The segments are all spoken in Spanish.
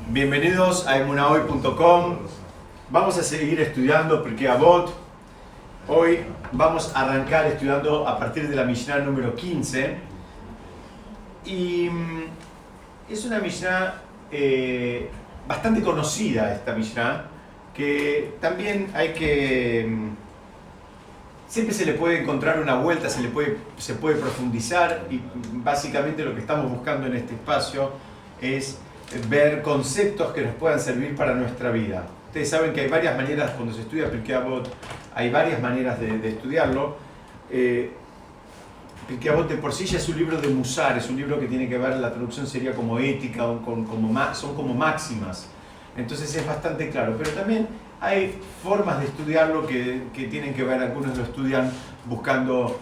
Bienvenidos a emunahoy.com. Vamos a seguir estudiando Pirkei Avot. Hoy vamos a arrancar estudiando a partir de la Mishnah número 15. Y es una Mishnah bastante conocida, esta Mishnah, que también hay que... Siempre se le puede encontrar una vuelta, se puede profundizar, y básicamente lo que estamos buscando en este espacio es ver conceptos que nos puedan servir para nuestra vida. Ustedes saben que hay varias maneras, cuando se estudia Pirkei Avot, hay varias maneras de estudiarlo. Pirkei Avot de por sí ya es un libro de Musar, es un libro que tiene que ver, la traducción sería como ética, son como máximas. Entonces es bastante claro, pero también hay formas de estudiarlo que tienen que ver, algunos lo estudian buscando,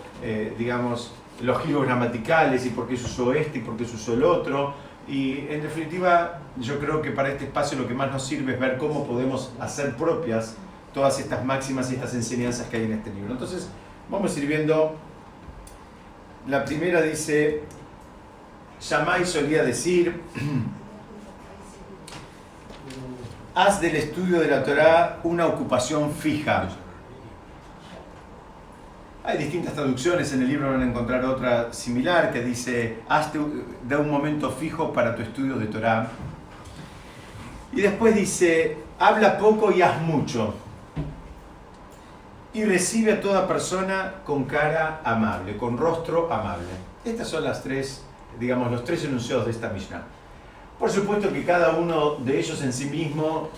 digamos, los giros gramaticales y por qué se usó este y por qué se usó el otro. Y en definitiva, yo creo que para este espacio lo que más nos sirve es ver cómo podemos hacer propias todas estas máximas y estas enseñanzas que hay en este libro. Entonces, vamos a ir viendo. La primera dice, Shammai solía decir, haz del estudio de la Torá una ocupación fija. Hay distintas traducciones, en el libro van a encontrar otra similar que dice, da un momento fijo para tu estudio de Torá. Y después dice, habla poco y haz mucho. Y recibe a toda persona con cara amable, con rostro amable. Estas son las tres, digamos, los tres enunciados de esta Mishnah. Por supuesto que cada uno de ellos en sí mismo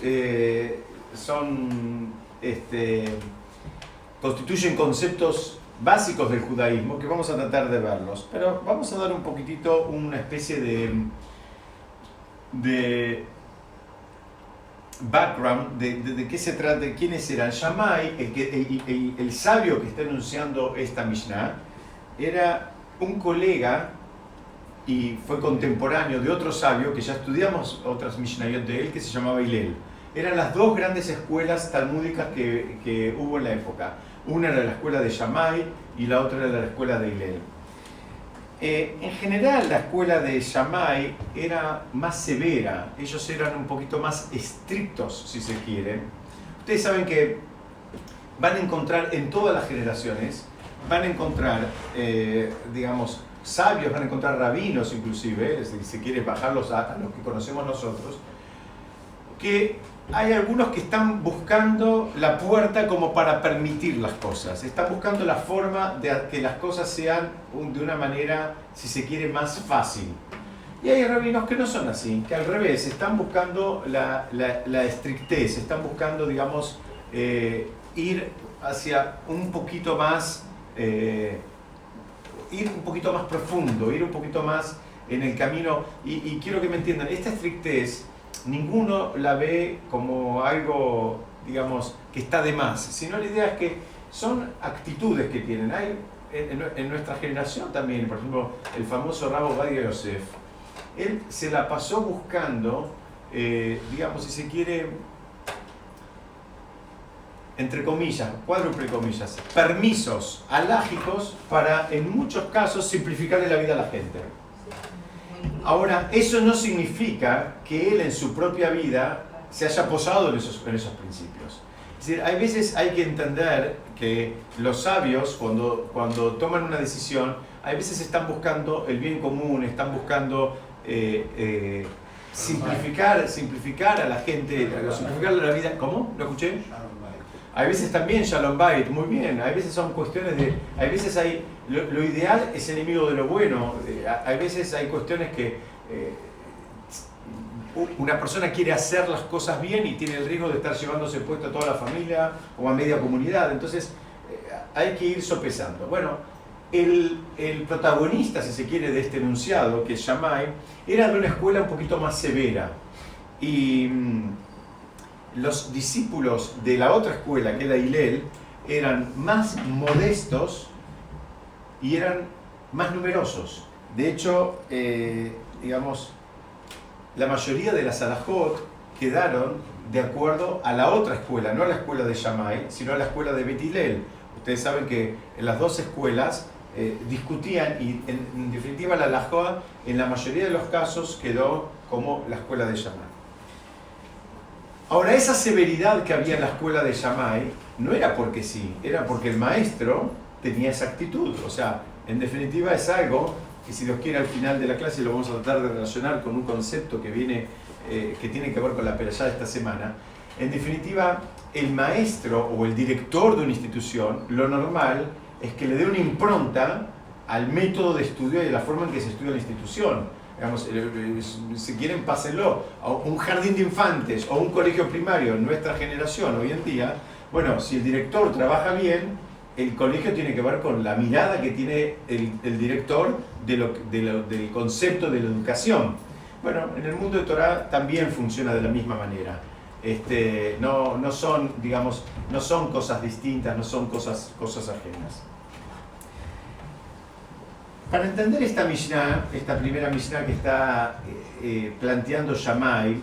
constituyen conceptos básicos del judaísmo que vamos a tratar de verlos, pero vamos a dar un poquitito una especie de background de qué se trata, de quiénes eran. Shammai, el sabio que está enunciando esta Mishnah, era un colega y fue contemporáneo de otro sabio que ya estudiamos otras Mishnayot de él, que se llamaba Hillel. Eran las dos grandes escuelas talmúdicas que hubo en la época. Una era la escuela de Shammai y la otra era la escuela de Hillel. En general, la escuela de Shammai era más severa. Ellos eran un poquito más estrictos, si se quiere. Ustedes saben que van a encontrar en todas las generaciones, van a encontrar, digamos, sabios, van a encontrar rabinos inclusive, si se quiere bajarlos a los que conocemos nosotros, que hay algunos que están buscando la puerta como para permitir las cosas, están buscando la forma de que las cosas sean de una manera, si se quiere, más fácil. Y hay rabinos que no son así, que al revés, están buscando la estrictez, están buscando, digamos, ir hacia un poquito más... ir un poquito más profundo, ir un poquito más en el camino, y quiero que me entiendan, esta estrictez ninguno la ve como algo, digamos, que está de más, sino la idea es que son actitudes que tienen. Hay en nuestra generación también, por ejemplo, el famoso Rab Ovadia Yosef, él se la pasó buscando, digamos, si se quiere, entre comillas, cuádruple comillas, permisos halágicos para, en muchos casos, simplificarle la vida a la gente. Ahora, eso no significa que él en su propia vida se haya posado en esos principios. Es decir, hay veces hay que entender que los sabios, cuando toman una decisión, hay veces están buscando el bien común, están buscando simplificar a la gente, simplificarle la vida. ¿Cómo? ¿Lo escuché? Hay veces también Shalom Bayit, muy bien, hay veces son cuestiones de... Hay veces hay... Lo ideal es enemigo de lo bueno, hay veces hay cuestiones que una persona quiere hacer las cosas bien y tiene el riesgo de estar llevándose puesto a toda la familia o a media comunidad, entonces hay que ir sopesando. Bueno, el protagonista, si se quiere, de este enunciado, que es Shammai, era de una escuela un poquito más severa, y... los discípulos de la otra escuela, que era Hillel, eran más modestos y eran más numerosos. De hecho, digamos, la mayoría de las halajot quedaron de acuerdo a la otra escuela, no a la escuela de Shammai, sino a la escuela de Bet Hillel. Ustedes saben que en las dos escuelas discutían, y en definitiva la halajot en la mayoría de los casos quedó como la escuela de Shammai. Ahora, esa severidad que había en la escuela de Shammai no era porque sí, era porque el maestro tenía esa actitud. O sea, en definitiva es algo que, si Dios quiere, al final de la clase lo vamos a tratar de relacionar con un concepto que viene, que tiene que ver con la perashá de esta semana. En definitiva, el maestro o el director de una institución, lo normal es que le dé una impronta al método de estudio y a la forma en que se estudia la institución. Digamos, si quieren, pásenlo a un jardín de infantes o un colegio primario en nuestra generación hoy en día. Bueno, si el director trabaja bien, el colegio tiene que ver con la mirada que tiene el director del concepto de la educación. Bueno, en el mundo de Torah también funciona de la misma manera. No son, digamos, no son cosas distintas, no son cosas ajenas. Para entender esta Mishnah, esta primera Mishnah que está planteando Shammai,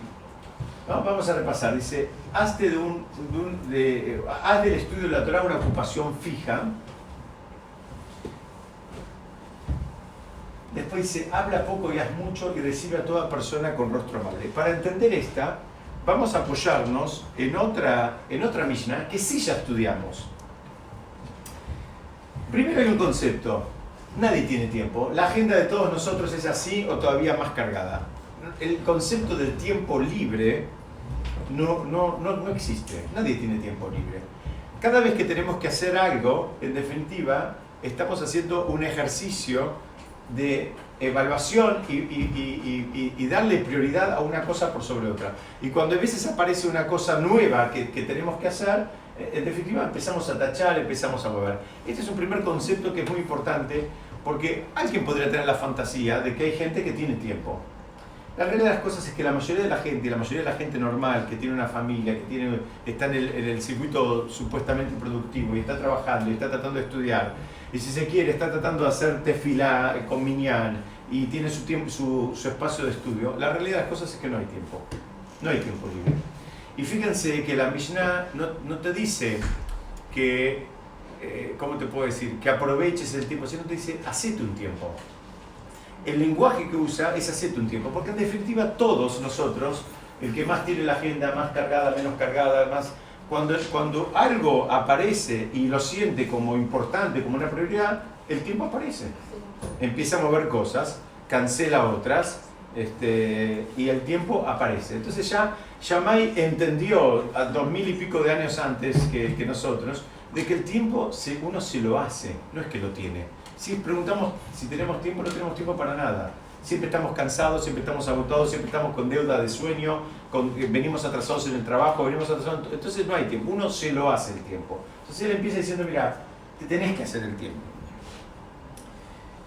vamos a repasar. Dice, haz del estudio de la Torah una ocupación fija. Después dice, habla poco y haz mucho y recibe a toda persona con rostro amable. Para entender esta, vamos a apoyarnos en otra Mishnah que sí ya estudiamos. Primero hay un concepto. Nadie tiene tiempo. La agenda de todos nosotros es así o todavía más cargada. El concepto del tiempo libre no existe. Nadie tiene tiempo libre. Cada vez que tenemos que hacer algo, en definitiva, estamos haciendo un ejercicio de evaluación y darle prioridad a una cosa por sobre otra. Y cuando a veces aparece una cosa nueva que tenemos que hacer, en definitiva empezamos a tachar, empezamos a mover. Este es un primer concepto que es muy importante, porque alguien podría tener la fantasía de que hay gente que tiene tiempo. La realidad de las cosas es que la mayoría de la gente normal, que tiene una familia, que está en el circuito supuestamente productivo y está trabajando y está tratando de estudiar, y si se quiere está tratando de hacer tefilá con minyan y tiene su tiempo, su espacio de estudio, la realidad de las cosas es que no hay tiempo. No hay tiempo libre. Y fíjense que la Mishnah no te dice que, ¿cómo te puedo decir? Que aproveches el tiempo, sino te dice, hacete un tiempo. El lenguaje que usa es hacete un tiempo, porque en definitiva todos nosotros, el que más tiene la agenda, más cargada, menos cargada, cuando algo aparece y lo siente como importante, como una prioridad, el tiempo aparece. Empieza a mover cosas, cancela otras, y el tiempo aparece. Entonces ya Shammai entendió a 2000 y pico de años antes que nosotros, de que el tiempo uno se lo hace, no es que lo tiene. Si preguntamos si tenemos tiempo, no tenemos tiempo para nada. Siempre estamos cansados, siempre estamos agotados, siempre estamos con deuda de sueño, venimos atrasados en el trabajo, entonces no hay tiempo, uno se lo hace el tiempo. Entonces él empieza diciendo, mira, te tenés que hacer el tiempo.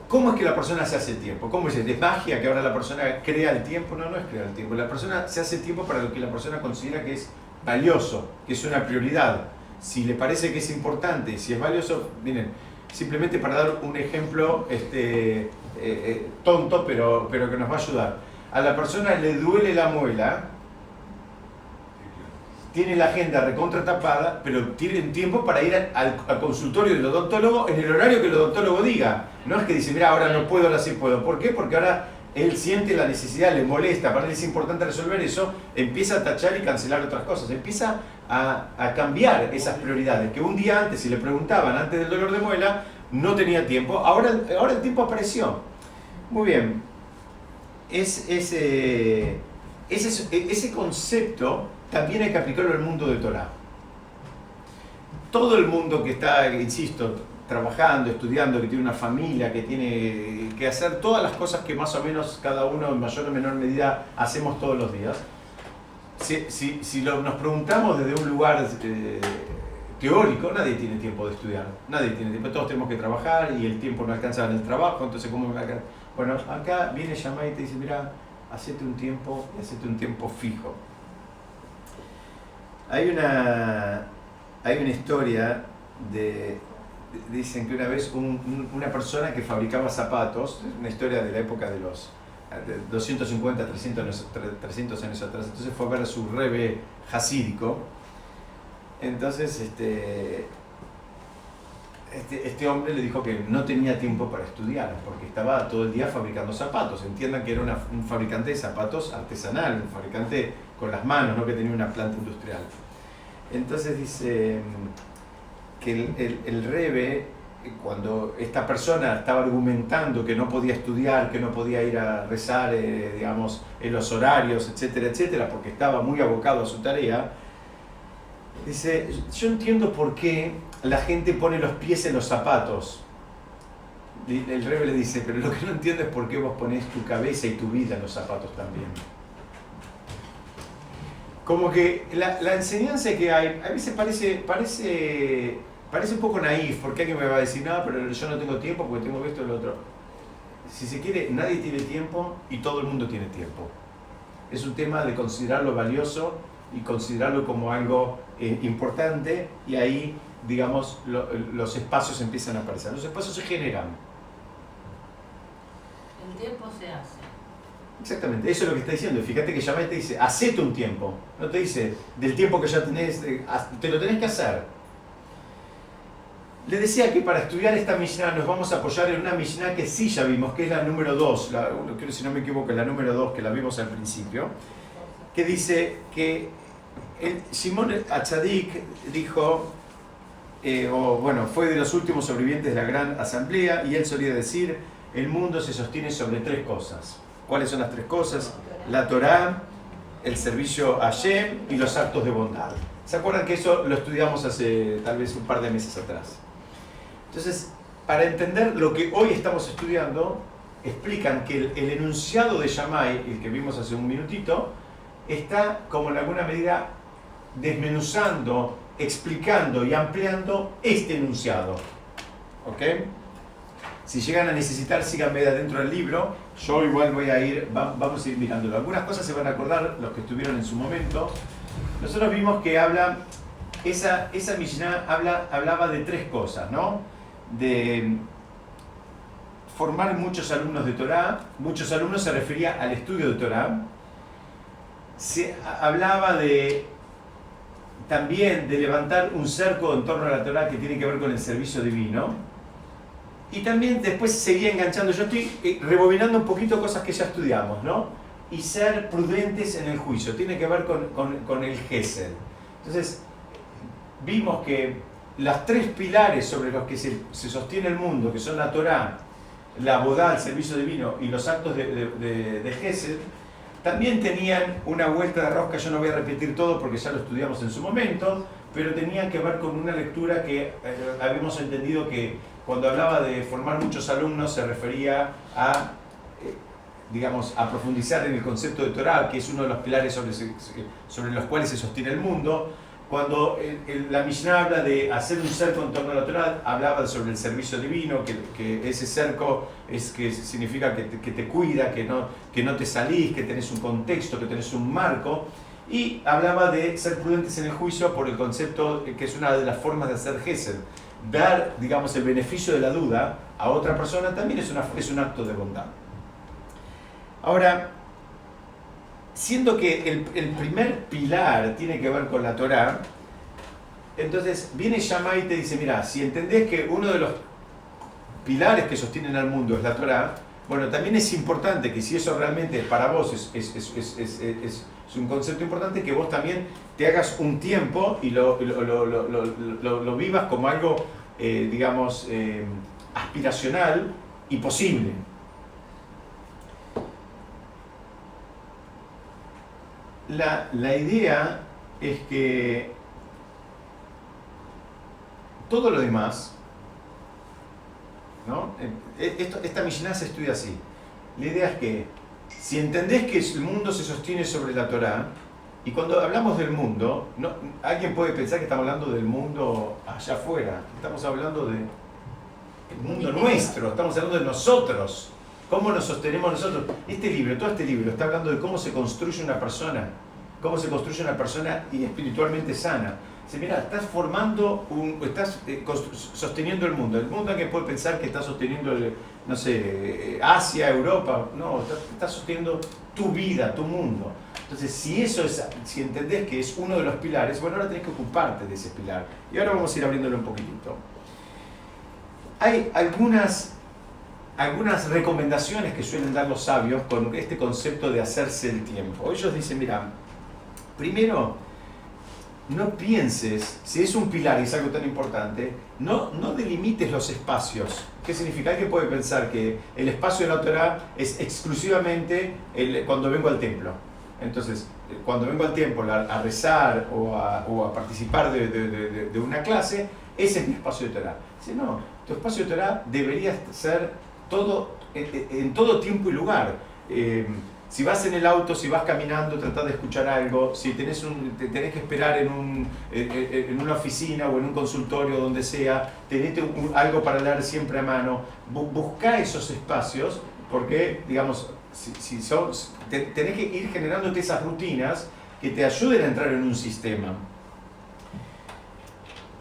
¿Cómo es que la persona se hace el tiempo? ¿Cómo es? ¿Es magia que ahora la persona crea el tiempo? No es crear el tiempo. La persona se hace el tiempo para lo que la persona considera que es valioso, que es una prioridad. Si le parece que es importante, si es valioso, miren, simplemente para dar un ejemplo tonto, pero que nos va a ayudar. A la persona le duele la muela, tiene la agenda recontra tapada, pero tiene tiempo para ir al consultorio del odontólogo en el horario que el odontólogo diga. No es que dice, mira, ahora no puedo, ahora sí puedo. ¿Por qué? Porque ahora él siente la necesidad, le molesta, para él es importante resolver eso, empieza a tachar y cancelar otras cosas, empieza a cambiar esas prioridades, que un día antes, si le preguntaban antes del dolor de muela, no tenía tiempo, ahora el tiempo apareció. Muy bien, ese concepto también hay que aplicarlo al mundo de Torah. Todo el mundo que está, insisto, trabajando, estudiando, que tiene una familia, que tiene que hacer todas las cosas que más o menos cada uno en mayor o menor medida hacemos todos los días. Si nos preguntamos desde un lugar teórico, nadie tiene tiempo de estudiar, nadie tiene tiempo, todos tenemos que trabajar y el tiempo no alcanza en el trabajo, entonces ¿cómo me alcanza? Bueno, acá viene Shammai y te dice, mira, hacete un tiempo y hacete un tiempo fijo. Hay una historia dicen que una vez una persona que fabricaba zapatos, una historia de la época de los 250, 300 años atrás, entonces fue a ver a su rebe hasídico. Entonces este hombre le dijo que no tenía tiempo para estudiar, porque estaba todo el día fabricando zapatos. Entiendan que era un fabricante de zapatos artesanal, un fabricante con las manos, no que tenía una planta industrial. Entonces dice que el Rebbe, cuando esta persona estaba argumentando que no podía estudiar, que no podía ir a rezar, digamos, en los horarios, etcétera, etcétera, porque estaba muy abocado a su tarea, dice, yo entiendo por qué la gente pone los pies en los zapatos. El Rebbe le dice, pero lo que no entiendo es por qué vos ponés tu cabeza y tu vida en los zapatos también. Como que la enseñanza que hay, a veces parece un poco naif, porque alguien me va a decir, no, pero yo no tengo tiempo porque tengo esto y lo otro. Si se quiere, nadie tiene tiempo y todo el mundo tiene tiempo. Es un tema de considerarlo valioso y considerarlo como algo importante, y ahí, digamos, los espacios empiezan a aparecer. Los espacios se generan. El tiempo se hace. Exactamente, eso es lo que está diciendo. Fíjate que Shammai te dice, hacete un tiempo. No te dice, del tiempo que ya tenés, te lo tenés que hacer. Le decía que para estudiar esta Mishnah nos vamos a apoyar en una Mishnah que sí ya vimos, que es la número 2, creo que si no me equivoco, la número 2 que la vimos al principio, que dice que Shimon HaTzadik dijo, fue de los últimos sobrevivientes de la gran asamblea, y él solía decir, el mundo se sostiene sobre 3 cosas. ¿Cuáles son las 3 cosas? La Torá, el servicio a Hashem y los actos de bondad. ¿Se acuerdan que eso lo estudiamos hace tal vez un par de meses atrás? Entonces, para entender lo que hoy estamos estudiando, explican que el enunciado de Shammai, el que vimos hace un minutito, está como en alguna medida desmenuzando, explicando y ampliando este enunciado. ¿Ok? Si llegan a necesitar, síganme de adentro del libro. Yo igual vamos a ir mirándolo. Algunas cosas se van a acordar los que estuvieron en su momento. Nosotros vimos que esa Mishnah hablaba de 3 cosas, ¿no? De formar muchos alumnos de Torah. Muchos alumnos se refería al estudio de Torah. Se hablaba también de levantar un cerco en torno a la Torah que tiene que ver con el servicio divino. Y también después seguía enganchando. Yo estoy rebobinando un poquito cosas que ya estudiamos, ¿no? Y ser prudentes en el juicio. Tiene que ver con el Gesed. Entonces, vimos que las 3 pilares sobre los que se sostiene el mundo, que son la Torá, la Bodá, el servicio divino, y los actos de Gesed, también tenían una vuelta de rosca. Yo no voy a repetir todo porque ya lo estudiamos en su momento, pero tenían que ver con una lectura que habíamos entendido que cuando hablaba de formar muchos alumnos se refería a, digamos, a profundizar en el concepto de Torah, que es uno de los pilares sobre los cuales se sostiene el mundo. Cuando la Mishnah habla de hacer un cerco en torno a la Torah, hablaba sobre el servicio divino, que ese cerco significa que te cuida, que no te salís, que tenés un contexto, que tenés un marco. Y hablaba de ser prudentes en el juicio por el concepto que es una de las formas de hacer Gesed. Dar, digamos, el beneficio de la duda a otra persona también es un acto de bondad. Ahora, siendo que el primer pilar tiene que ver con la Torá, entonces viene Shammai y te dice, mira, si entendés que uno de los pilares que sostienen al mundo es la Torá, bueno, también es importante que si eso realmente para vos es un concepto importante, que vos también te hagas un tiempo y lo vivas como algo, digamos, aspiracional y posible. La idea es que todo lo demás, ¿no? Esta Mishnah se estudia así. La idea es que si entendés que el mundo se sostiene sobre la Torá, y cuando hablamos del mundo, alguien puede pensar que estamos hablando del mundo allá afuera. Estamos hablando del mundo nuestro, estamos hablando de nosotros. ¿Cómo nos sostenemos nosotros? Todo este libro está hablando de cómo se construye una persona y espiritualmente sana. Dice, mira, estás sosteniendo el mundo. El mundo alguien puede pensar que está sosteniendo, no sé, Asia, Europa. No, estás sosteniendo tu vida, tu mundo. Entonces, si entendés que es uno de los pilares, bueno, ahora tenés que ocuparte de ese pilar. Y ahora vamos a ir abriéndolo un poquitito. hay algunas recomendaciones que suelen dar los sabios con este concepto de hacerse el tiempo. Ellos dicen, mira, primero, no pienses, si es un pilar y es algo tan importante, no delimites los espacios. ¿Qué significa? Alguien puede pensar que el espacio de la Torah es exclusivamente cuando vengo al templo. Entonces, cuando vengo al templo a rezar o a participar de una clase, ese es mi espacio de Torah. Dice, no, tu espacio de Torah debería ser en todo tiempo y lugar. Si vas en el auto, si vas caminando, tratá de escuchar algo. Si tenés que esperar en una oficina o en un consultorio, donde sea, tenete algo para leer siempre a mano. Buscá esos espacios, porque, digamos, tenés que ir generándote esas rutinas que te ayuden a entrar en un sistema.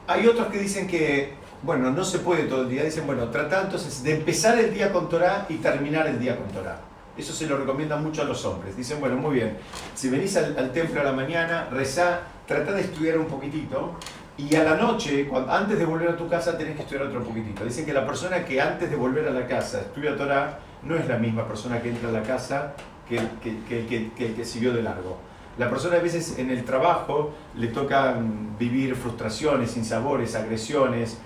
Hay otros que dicen que, bueno, no se puede todo el día. Dicen, bueno, trata entonces de empezar el día con Torah y terminar el día con Torah. Eso se lo recomiendan mucho a los hombres. Dicen, bueno, muy bien, si venís al templo a la mañana, rezá, tratá de estudiar un poquitito, y a la noche, antes de volver a tu casa, tenés que estudiar otro poquitito. Dicen que la persona que antes de volver a la casa estudia Torah no es la misma persona que entra a la casa que el que siguió de largo. La persona a veces en el trabajo le toca vivir frustraciones, sinsabores, agresiones,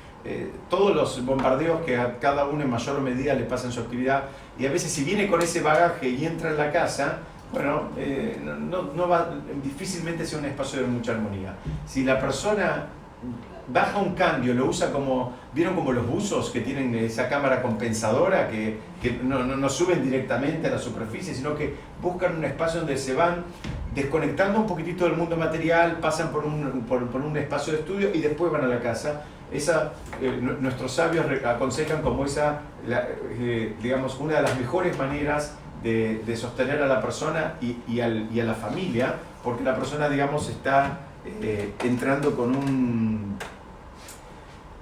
todos los bombardeos que a cada uno en mayor medida le pasa en su actividad, y a veces si viene con ese bagaje y entra en la casa, bueno, difícilmente sea un espacio de mucha armonía. Si la persona baja un cambio, lo usa como, ¿vieron como los buzos que tienen esa cámara compensadora que no suben directamente a la superficie, sino que buscan un espacio donde se van desconectando un poquitito del mundo material, pasan por un espacio de estudio y después van a la casa? Nuestros sabios aconsejan como digamos, una de las mejores maneras de sostener a la persona y a la familia, porque la persona, digamos, está entrando con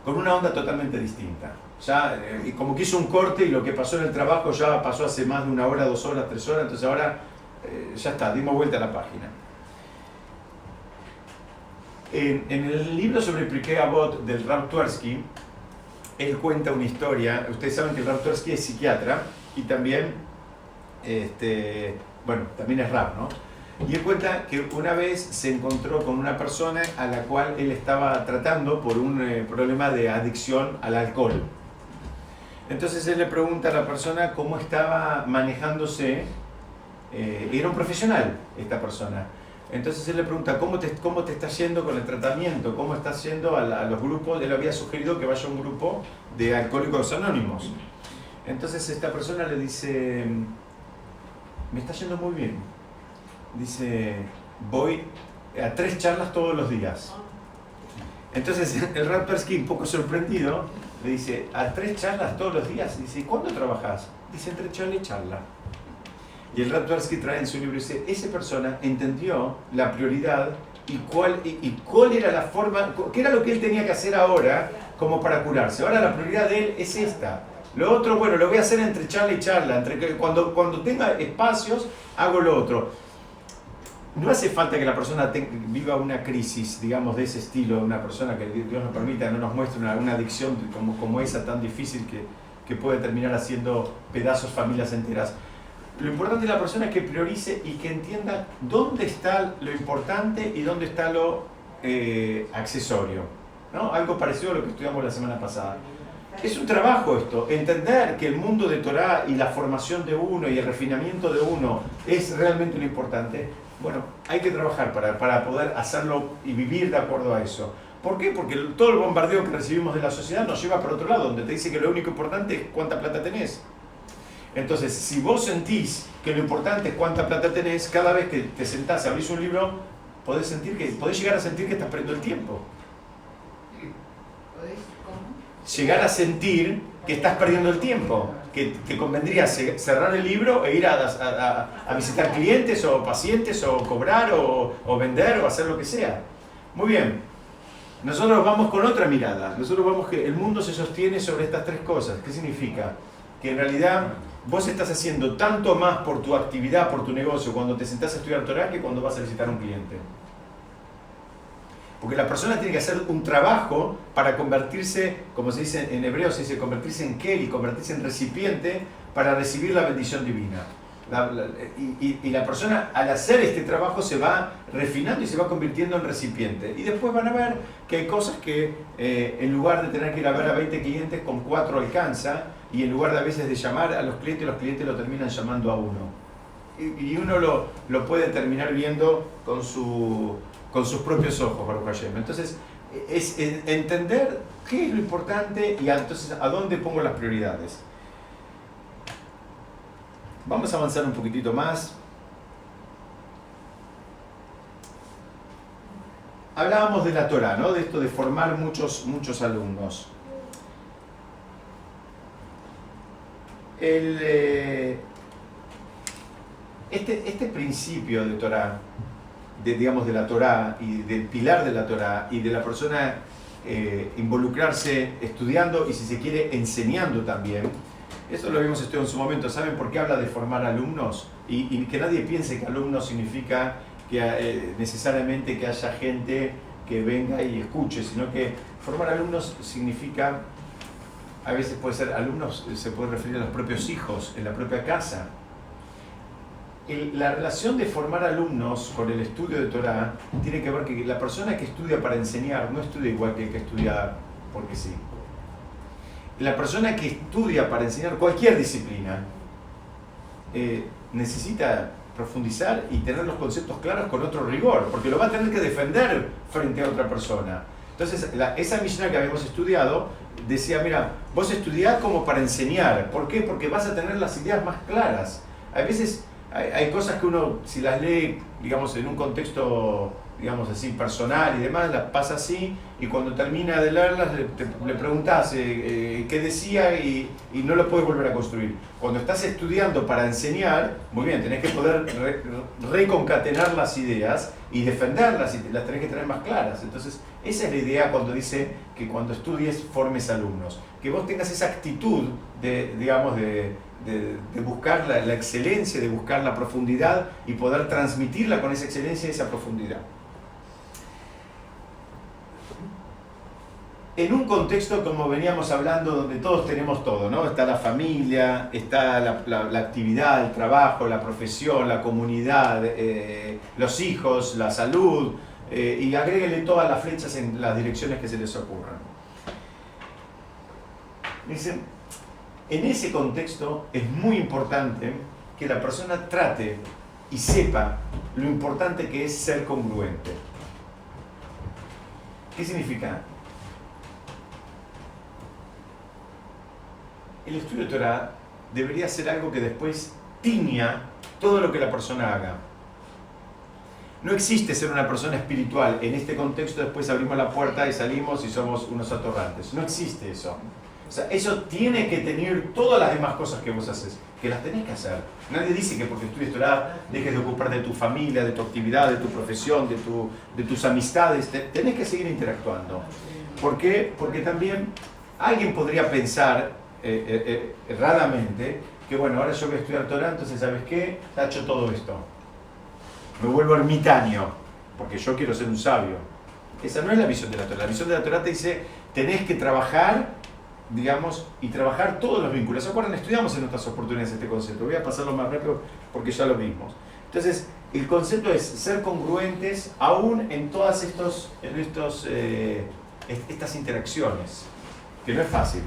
una onda totalmente distinta. Ya, como que hizo un corte y lo que pasó en el trabajo ya pasó hace más de 1 hora, 2 horas, 3 horas, entonces ahora ya está, dimos vuelta a la página. En el libro sobre Pirkei Avot del Rav Twersky, él cuenta una historia. Ustedes saben que el Rav Twersky es psiquiatra y también, también es Rav, ¿no? Y él cuenta que una vez se encontró con una persona a la cual él estaba tratando por un problema de adicción al alcohol. Entonces él le pregunta a la persona cómo estaba manejándose. Era un profesional esta persona. Entonces él le pregunta, ¿cómo te está yendo con el tratamiento? ¿Cómo estás yendo a los grupos? Él había sugerido que vaya a un grupo de alcohólicos anónimos. Entonces esta persona le dice, me está yendo muy bien. Dice, voy a 3 charlas todos los días. Entonces el Rav Twersky, un poco sorprendido, le dice, ¿a 3 charlas todos los días? Dice, ¿cuándo trabajas? Dice, entre charla y charla. Y el Rav Twersky trae en su libro, dice, esa persona entendió la prioridad y cuál era la forma, qué era lo que él tenía que hacer ahora como para curarse. Ahora la prioridad de él es esta. Lo otro, bueno, lo voy a hacer entre charla y charla. Cuando tenga espacios, hago lo otro. No hace falta que la persona viva una crisis, digamos, de ese estilo, una persona que Dios nos permita, no nos muestre una adicción como esa tan difícil que puede terminar haciendo pedazos familias enteras. Lo importante de la persona es que priorice y que entienda dónde está lo importante y dónde está lo accesorio, ¿no? Algo parecido a lo que estudiamos la semana pasada. Es un trabajo esto, entender que el mundo de Torah y la formación de uno y el refinamiento de uno es realmente lo importante. Bueno, hay que trabajar para poder hacerlo y vivir de acuerdo a eso. ¿Por qué? Porque todo el bombardeo que recibimos de la sociedad nos lleva por otro lado, donde te dice que lo único importante es cuánta plata tenés. Entonces, si vos sentís que lo importante es cuánta plata tenés, cada vez que te sentás y abrís un libro, podés llegar a sentir que estás perdiendo el tiempo. Llegar a sentir que estás perdiendo el tiempo, que te convendría cerrar el libro e ir a visitar clientes o pacientes o cobrar o vender o hacer lo que sea. Muy bien, nosotros vamos con otra mirada. Nosotros vamos que el mundo se sostiene sobre estas 3 cosas. ¿Qué significa? Que en realidad vos estás haciendo tanto más por tu actividad, por tu negocio, cuando te sentás a estudiar Torah que cuando vas a visitar a un cliente. Porque la persona tiene que hacer un trabajo para convertirse, como se dice en hebreo, se dice convertirse en keli, convertirse en recipiente para recibir la bendición divina. Y la persona al hacer este trabajo se va refinando y se va convirtiendo en recipiente. Y después van a ver que hay cosas que en lugar de tener que ir a ver a 20 clientes, con 4 alcanza, y en lugar de a veces de llamar a los clientes lo terminan llamando a uno. Y uno lo puede terminar viendo con sus propios ojos, Baruch Hashem. Entonces, es entender qué es lo importante y entonces a dónde pongo las prioridades. Vamos a avanzar un poquitito más. Hablábamos de la Torah, ¿no? De esto de formar muchos alumnos. Este principio de Torah, de la Torah y del pilar de la Torah y de la persona involucrarse estudiando y, si se quiere, enseñando también. Eso lo habíamos estudiado en su momento. ¿Saben por qué habla de formar alumnos? Y que nadie piense que alumnos significa que necesariamente que haya gente que venga y escuche, sino que formar alumnos significa, a veces puede ser alumnos, se puede referir a los propios hijos, en la propia casa. La relación de formar alumnos con el estudio de Torah tiene que ver que la persona que estudia para enseñar no estudia igual que el que estudia porque sí. La persona que estudia para enseñar cualquier disciplina necesita profundizar y tener los conceptos claros con otro rigor, porque lo va a tener que defender frente a otra persona. Entonces, esa Mishnah que habíamos estudiado decía, mira, vos estudiás como para enseñar. ¿Por qué? Porque vas a tener las ideas más claras. A veces hay cosas que uno, si las lee, digamos, en un contexto, digamos así, personal y demás, las pasa así, y cuando termina de leerlas le preguntás qué decía y no lo puedes volver a construir. Cuando estás estudiando para enseñar, muy bien, tenés que poder reconcatenar las ideas y defenderlas, y las tenés que tener más claras. Entonces, esa es la idea cuando dice que cuando estudies formes alumnos, que vos tengas esa actitud de buscar la excelencia, de buscar la profundidad y poder transmitirla con esa excelencia y esa profundidad. En un contexto, como veníamos hablando, donde todos tenemos todo, ¿no? Está la familia, está la actividad, el trabajo, la profesión, la comunidad, los hijos, la salud, y agréguenle todas las flechas en las direcciones que se les ocurran. Dicen, en ese contexto es muy importante que la persona trate y sepa lo importante que es ser congruente. ¿Qué significa? El estudio de Torah debería ser algo que después tiña todo lo que la persona haga. No existe ser una persona espiritual. En este contexto después abrimos la puerta y salimos y somos unos atorrantes. No existe eso. O sea, eso tiene que tener todas las demás cosas que vos haces, que las tenés que hacer. Nadie dice que porque estudies Torah dejes de ocuparte de tu familia, de tu actividad, de tu profesión, de tus amistades. Tenés que seguir interactuando. ¿Por qué? Porque también alguien podría pensar erradamente que, bueno, ahora yo voy a estudiar Torah, entonces, ¿sabes qué? Tacho todo esto. Me vuelvo ermitaño, porque yo quiero ser un sabio. Esa no es la visión de la Torah. La visión de la Torah te dice, tenés que trabajar, digamos, y trabajar todos los vínculos. ¿Se acuerdan? Estudiamos en otras oportunidades este concepto. Voy a pasarlo más rápido porque ya lo vimos. Entonces, el concepto es ser congruentes aún en todas estas interacciones, que no es fácil,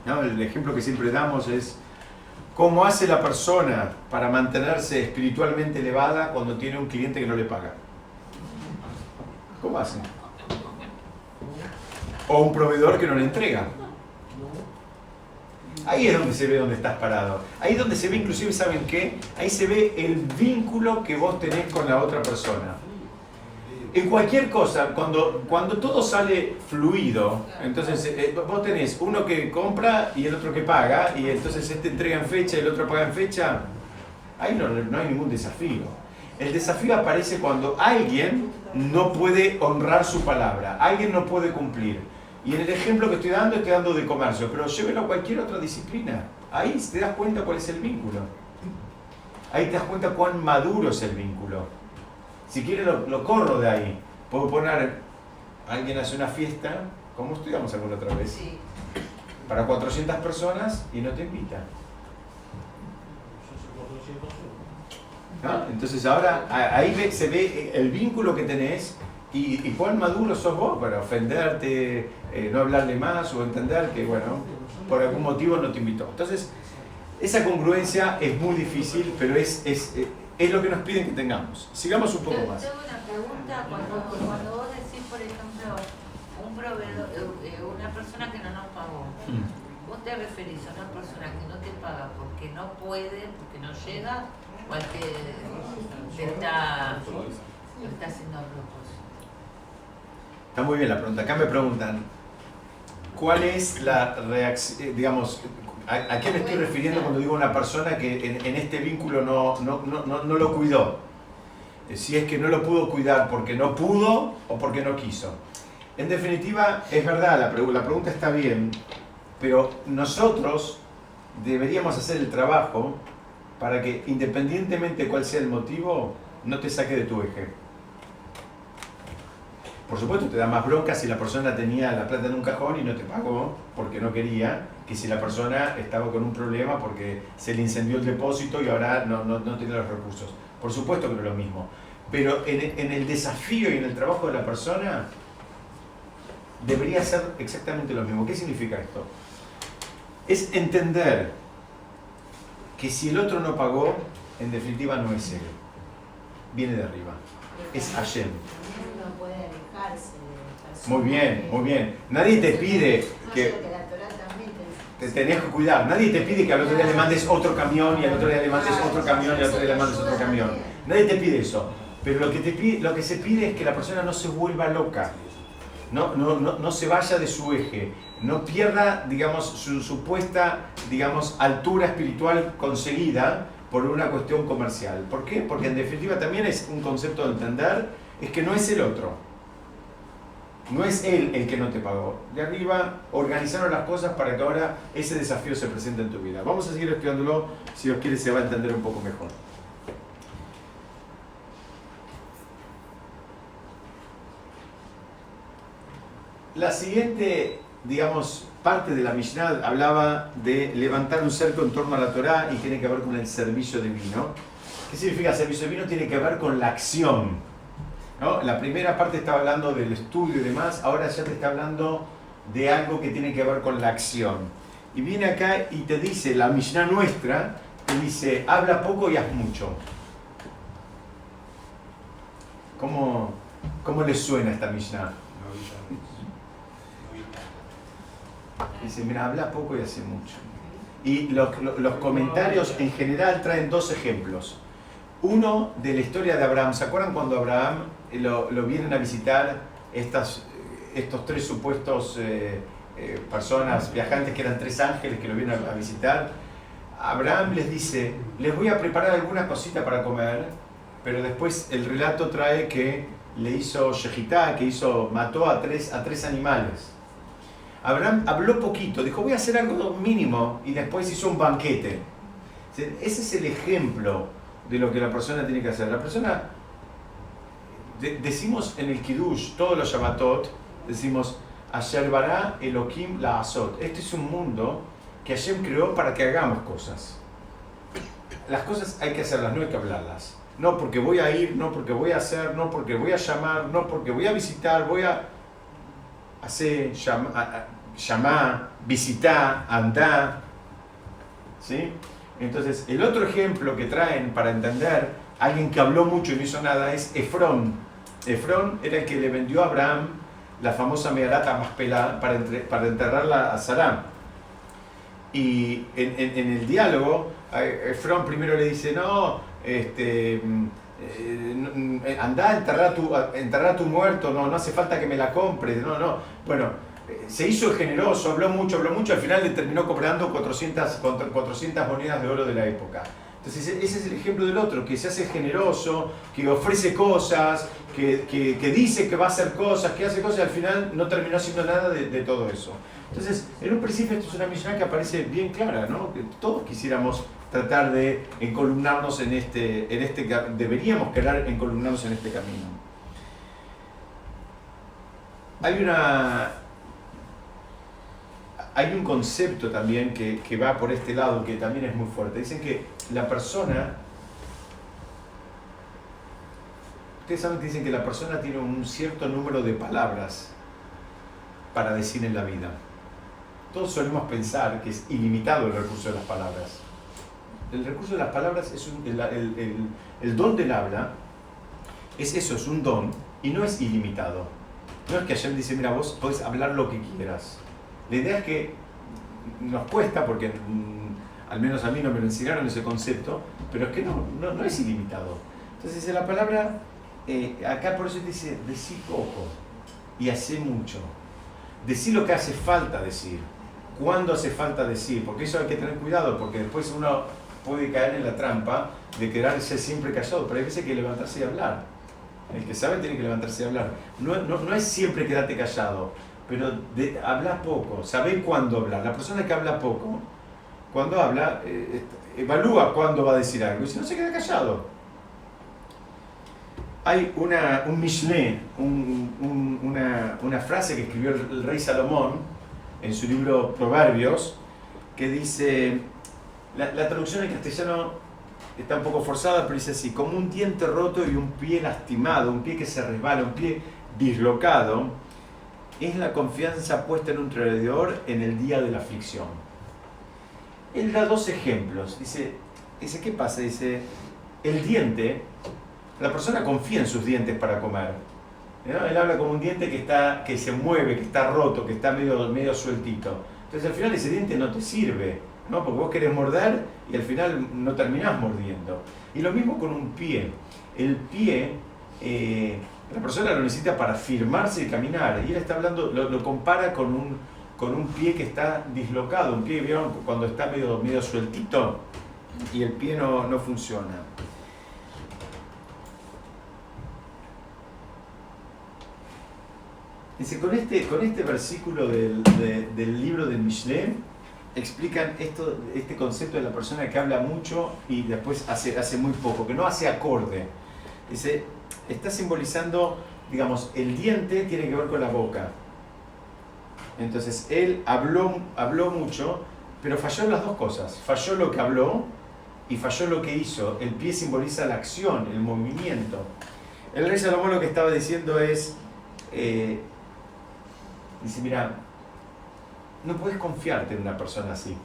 ¿no? El ejemplo que siempre damos es cómo hace la persona para mantenerse espiritualmente elevada cuando tiene un cliente que no le paga. ¿Cómo hace? O un proveedor que no le entrega. Ahí es donde se ve dónde estás parado. Ahí es donde se ve, inclusive, ¿saben qué? Ahí se ve el vínculo que vos tenés con la otra persona. En cualquier cosa, cuando todo sale fluido, entonces vos tenés uno que compra y el otro que paga, y entonces este entrega en fecha y el otro paga en fecha, ahí no hay ningún desafío. El desafío aparece cuando alguien no puede honrar su palabra, alguien no puede cumplir. Y en el ejemplo que estoy dando de comercio, pero llévelo a cualquier otra disciplina. Ahí te das cuenta cuál es el vínculo. Ahí te das cuenta cuán maduro es el vínculo. Si quiere lo corro de ahí. Puedo poner alguien hace una fiesta, como estudiamos alguna otra vez, Sí. para 400 personas y no te invita. ¿No? Entonces ahora ahí se ve el vínculo que tenés y cuán maduro sos vos para ofenderte, no hablarle más o entender que, bueno, por algún motivo no te invitó. Entonces, esa congruencia es muy difícil, pero es lo que nos piden que tengamos. Sigamos un poco más. Tengo una pregunta. Cuando vos decís, por ejemplo, un proveedor, una persona que no nos pagó, ¿vos te referís a una persona que no te paga porque no puede, porque no llega, o al que te está haciendo a propósito? Está muy bien la pregunta. Acá me preguntan, ¿cuál es la reacción, digamos, a qué me estoy refiriendo cuando digo una persona que en este vínculo no lo cuidó? Si es que no lo pudo cuidar porque no pudo o porque no quiso. En definitiva, es verdad, la pregunta está bien, pero nosotros deberíamos hacer el trabajo para que, independientemente de cuál sea el motivo, no te saque de tu eje. Por supuesto, te da más bronca si la persona tenía la plata en un cajón y no te pagó porque no quería, que si la persona estaba con un problema porque se le incendió el depósito y ahora no tiene los recursos. Por supuesto que no es lo mismo. Pero en el desafío y en el trabajo de la persona debería ser exactamente lo mismo. ¿Qué significa esto? Es entender que si el otro no pagó, en definitiva no es él. Viene de arriba. Es Hashem. Uno puede alejarse de personas. Muy bien, muy bien. Nadie te pide que te tenés que cuidar. Nadie te pide que al otro día le mandes otro camión y al otro día le mandes otro camión y al otro día le mandes otro camión. Nadie te pide eso. Pero lo que se pide es que la persona no se vuelva loca. No se vaya de su eje. No pierda, digamos, su supuesta, digamos, altura espiritual conseguida por una cuestión comercial. ¿Por qué? Porque en definitiva también es un concepto de entender, es que no es el otro. No es él el que no te pagó. De arriba organizaron las cosas para que ahora ese desafío se presente en tu vida. Vamos a seguir estudiándolo, si Dios quiere se va a entender un poco mejor. La siguiente, digamos, parte de la Mishnah hablaba de levantar un cerco en torno a la Torá y tiene que ver con el servicio divino. ¿Qué significa servicio divino? Tiene que ver con la acción, ¿no? La primera parte estaba hablando del estudio y demás, ahora ya te está hablando de algo que tiene que ver con la acción. Y viene acá y te dice, la Mishnah nuestra, te dice, habla poco y haz mucho. ¿Cómo les suena esta Mishnah? Dice, mira, habla poco y hace mucho. Y los comentarios en general traen dos ejemplos. Uno de la historia de Abraham. ¿Se acuerdan cuando Abraham lo vienen a visitar estos tres supuestos personas viajantes que eran tres ángeles que lo vienen a visitar? Abraham les dice, les voy a preparar alguna cosita para comer, pero después el relato trae que le hizo Shejitá, mató a tres animales. Abraham habló poquito, dijo voy a hacer algo mínimo y después hizo un banquete. Ese es el ejemplo de lo que la persona tiene que hacer. La persona, decimos en el Kiddush, todos los Shabbatot, decimos Asher bara Elohim la'asot. Este es un mundo que Hashem creó para que hagamos cosas. Las cosas hay que hacerlas, no hay que hablarlas. No porque voy a ir, no porque voy a hacer, no porque voy a llamar, no porque voy a visitar, voy a hacer, llamar, visitar, andar. ¿Sí? Entonces, el otro ejemplo que traen para entender alguien que habló mucho y no hizo nada es Efrón. Efrón era el que le vendió a Abraham la famosa Meharata Maspelá para enterrarla a Sará. Y en el diálogo, Efrón primero le dice, no, andá a enterrar a tu muerto, no hace falta que me la compres, no. Bueno, se hizo el generoso, habló mucho, al final le terminó cobrando 400 monedas de oro de la época. Entonces ese es el ejemplo del otro, que se hace generoso, que ofrece cosas, que dice que va a hacer cosas, que hace cosas y al final no terminó haciendo nada de todo eso. Entonces, en un principio esto es una Mishnah que aparece bien clara, ¿no? Que todos quisiéramos tratar de encolumnarnos deberíamos querer encolumnarnos en este camino. hay un concepto también que va por este lado, que también es muy fuerte. Dicen que la persona, ustedes saben que dicen que la persona tiene un cierto número de palabras para decir en la vida. Todos solemos pensar que es ilimitado el recurso de las palabras. El recurso de las palabras es el don del habla, es un don y no es ilimitado. No es que Hashem dice, mira, vos podés hablar lo que quieras. La idea es que nos cuesta, porque al menos a mí no me lo enseñaron ese concepto, pero es que no es ilimitado. Entonces dice la palabra, acá por eso dice, decí poco y hacé mucho. Decí lo que hace falta decir. ¿Cuándo hace falta decir? Porque eso hay que tener cuidado, porque después uno puede caer en la trampa de quedarse siempre callado, pero hay veces que levantarse y hablar. El que sabe tiene que levantarse y hablar. No es siempre quedarte callado, pero habla poco, sabés cuándo hablar. La persona que habla poco, cuando habla, evalúa cuándo va a decir algo, y si no se queda callado. Hay un Mishneh, una frase que escribió el rey Salomón en su libro Proverbios, que dice, la traducción en castellano está un poco forzada, pero dice así: como un diente roto y un pie lastimado, un pie que se resbala, un pie dislocado, es la confianza puesta en un traidor en el día de la aflicción. Él da dos ejemplos. Dice, ¿qué pasa? Dice, el diente, la persona confía en sus dientes para comer, ¿no? Él habla como un diente que se mueve, que está roto, que está medio sueltito. Entonces al final ese diente no te sirve, ¿no? Porque vos querés morder y al final no terminás mordiendo. Y lo mismo con un pie. El pie, la persona lo necesita para firmarse y caminar. Y él está hablando, lo compara con un pie que está dislocado. Un pie, ¿vieron? Cuando está medio sueltito y el pie no funciona. Dice, con este versículo del libro del Mishneh, explican este concepto de la persona que habla mucho y después hace muy poco, que no hace acorde. Dice, está simbolizando, digamos, el diente tiene que ver con la boca. Entonces, él habló mucho, pero falló en las dos cosas. Falló lo que habló y falló lo que hizo. El pie simboliza la acción, el movimiento. El rey Salomón lo que estaba diciendo es, dice, mira, no puedes confiarte en una persona así.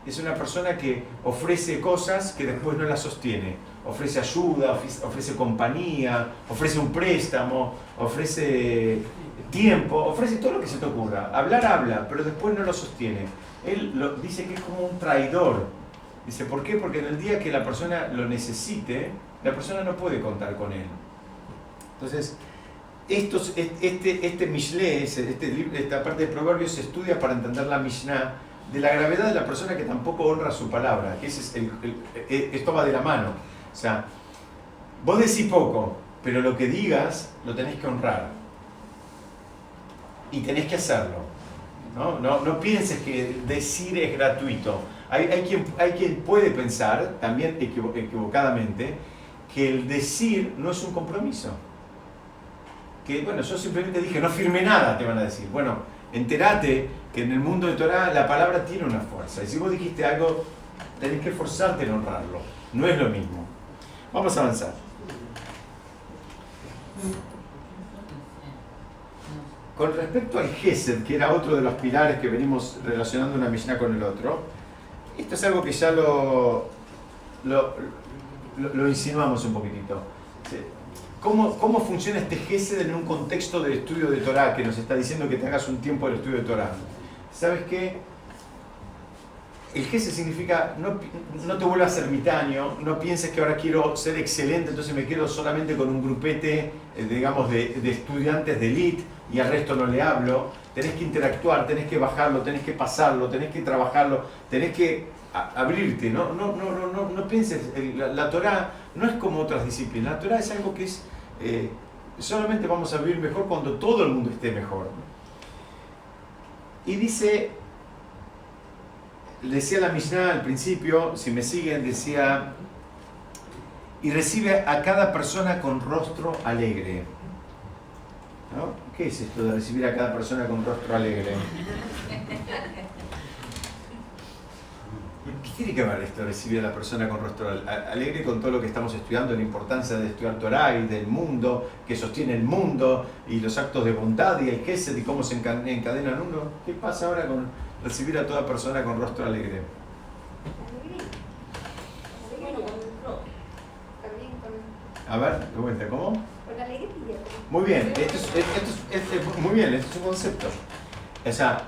Es una persona que ofrece cosas que después no las sostiene. Ofrece ayuda, ofrece compañía, ofrece un préstamo, ofrece tiempo, ofrece todo lo que se te ocurra. Habla, pero después no lo sostiene. Él dice que es como un traidor. Dice, ¿por qué? Porque en el día que la persona lo necesite, la persona no puede contar con él. Entonces, este Mishneh, esta parte de Proverbios se estudia para entender la Mishnah de la gravedad de la persona que tampoco honra su palabra, que esto va de la mano. O sea, vos decís poco, pero lo que digas lo tenés que honrar y tenés que hacerlo. No pienses que decir es gratuito. Hay quien puede pensar, también equivocadamente, que el decir no es un compromiso. Que bueno, yo simplemente dije, no firmé nada, te van a decir. Bueno, entérate que en el mundo de Torah la palabra tiene una fuerza. Y si vos dijiste algo, tenés que esforzarte en honrarlo. No es lo mismo. Vamos a avanzar. Con respecto al Gesed, que era otro de los pilares que venimos relacionando una Mishnah con el otro, esto es algo que ya lo insinuamos un poquitito. ¿Cómo funciona este Gesed en un contexto de estudio de Torah, que nos está diciendo que te hagas un tiempo del estudio de Torah? ¿Sabes qué? El Gesed significa no te vuelvas ermitaño, no pienses que ahora quiero ser excelente, entonces me quedo solamente con un grupete, digamos, de estudiantes de elite y al resto no le hablo. Tenés que interactuar, tenés que bajarlo, tenés que pasarlo, tenés que trabajarlo, tenés que abrirte. No pienses, la Torah no es como otras disciplinas. La Torah es algo que es, solamente vamos a vivir mejor cuando todo el mundo esté mejor. Y decía la Mishnah al principio, si me siguen, decía, y recibe a cada persona con rostro alegre. ¿No? ¿Qué es esto de recibir a cada persona con rostro alegre? ¿Qué tiene que ver esto, recibir a la persona con rostro alegre, con todo lo que estamos estudiando, la importancia de estudiar Torah y del mundo, que sostiene el mundo, y los actos de bondad y el Gesed y cómo se encadenan uno? ¿Qué pasa ahora con recibir a toda persona con rostro alegre? A ver, de vuelta, ¿cómo? Con alegría. Muy bien, muy bien, esto es un concepto. O sea,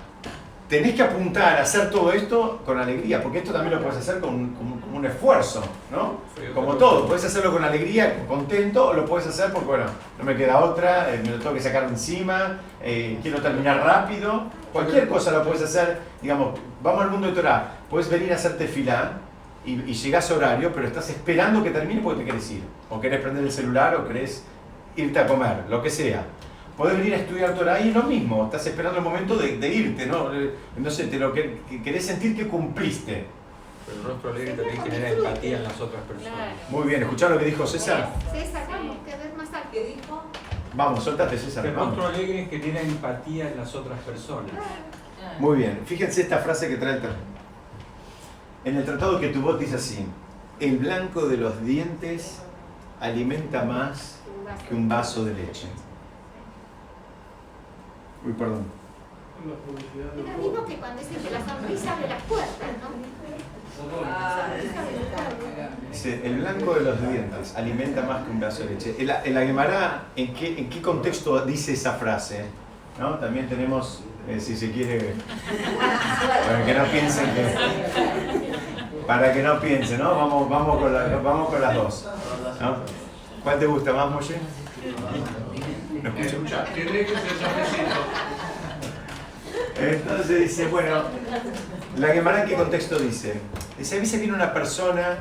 tenés que apuntar a hacer todo esto con alegría, porque esto también lo puedes hacer como un esfuerzo, ¿no? Como todo, puedes hacerlo con alegría, contento, o lo puedes hacer porque, bueno, no me queda otra, me lo tengo que sacar de encima, quiero terminar rápido. Cualquier cosa lo puedes hacer, digamos, vamos al mundo de Torah, puedes venir a hacer tefilá y llegás a horario, pero estás esperando que termine porque te querés ir, o querés prender el celular, o querés irte a comer, lo que sea. Podés venir a estudiar Torah y es lo mismo, estás esperando el momento de irte, ¿no? No sé, querés sentir que cumpliste. Pero el rostro alegre también genera empatía en las otras personas. Muy bien, ¿escuchá lo que dijo César? César, vamos, que ver más alto. ¿Qué dijo? Vamos, soltate, César. El Vamos. rostro alegre genera empatía en las otras personas. Muy bien, fíjense esta frase que trae en el Tratado de Ketubot dice así: el blanco de los dientes alimenta más que un vaso de leche. Uy, perdón. Es lo mismo que cuando dicen que la sonrisa abre las puertas, ¿no? Dice, el blanco de los dientes alimenta más que un vaso de leche. En la Gemara, ¿en qué contexto dice esa frase? ¿No? También tenemos, si se quiere, para que no piensen para que no piensen, ¿no? Vamos con las dos, ¿no? ¿Cuál te gusta más, Moshe? ¿No escucho? Tendré que ser suavecito. Entonces dice, bueno, la Gemara, ¿en qué contexto dice? Dice, a veces viene una persona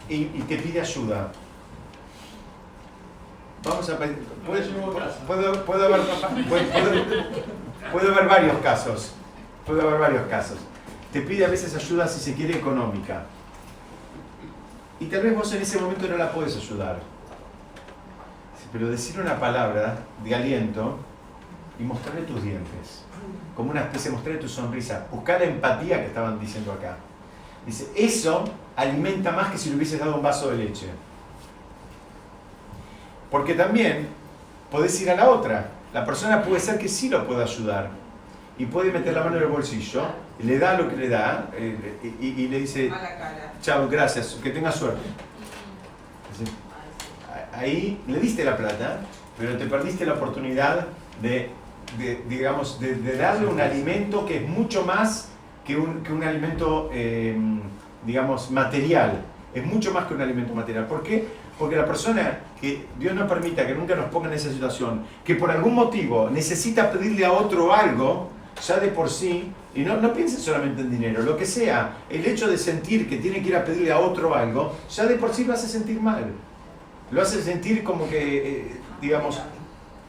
y te pide ayuda. Vamos a pedir, puedo ver varios casos. Puede haber varios casos. Te pide a veces ayuda, si se quiere, económica. Y tal vez vos en ese momento no la puedes ayudar. Pero decir una palabra de aliento y mostrarle tus dientes, como una especie de mostrarle tu sonrisa, buscar la empatía que estaban diciendo acá. Dice, eso alimenta más que si le hubieses dado un vaso de leche. Porque también podés ir a la otra. La persona puede ser que sí lo pueda ayudar y puede meter la mano en el bolsillo, le da lo que le da y le dice, chao, gracias, que tenga suerte. Ahí le diste la plata, pero te perdiste la oportunidad de darle un alimento que es mucho más que un alimento, digamos, material. Es mucho más que un alimento material. ¿Por qué? Porque la persona que Dios no permita que nunca nos ponga en esa situación, que por algún motivo necesita pedirle a otro algo, ya de por sí, y no piensen solamente en dinero, lo que sea, el hecho de sentir que tiene que ir a pedirle a otro algo, ya de por sí lo hace sentir mal. Lo hace sentir como que, digamos,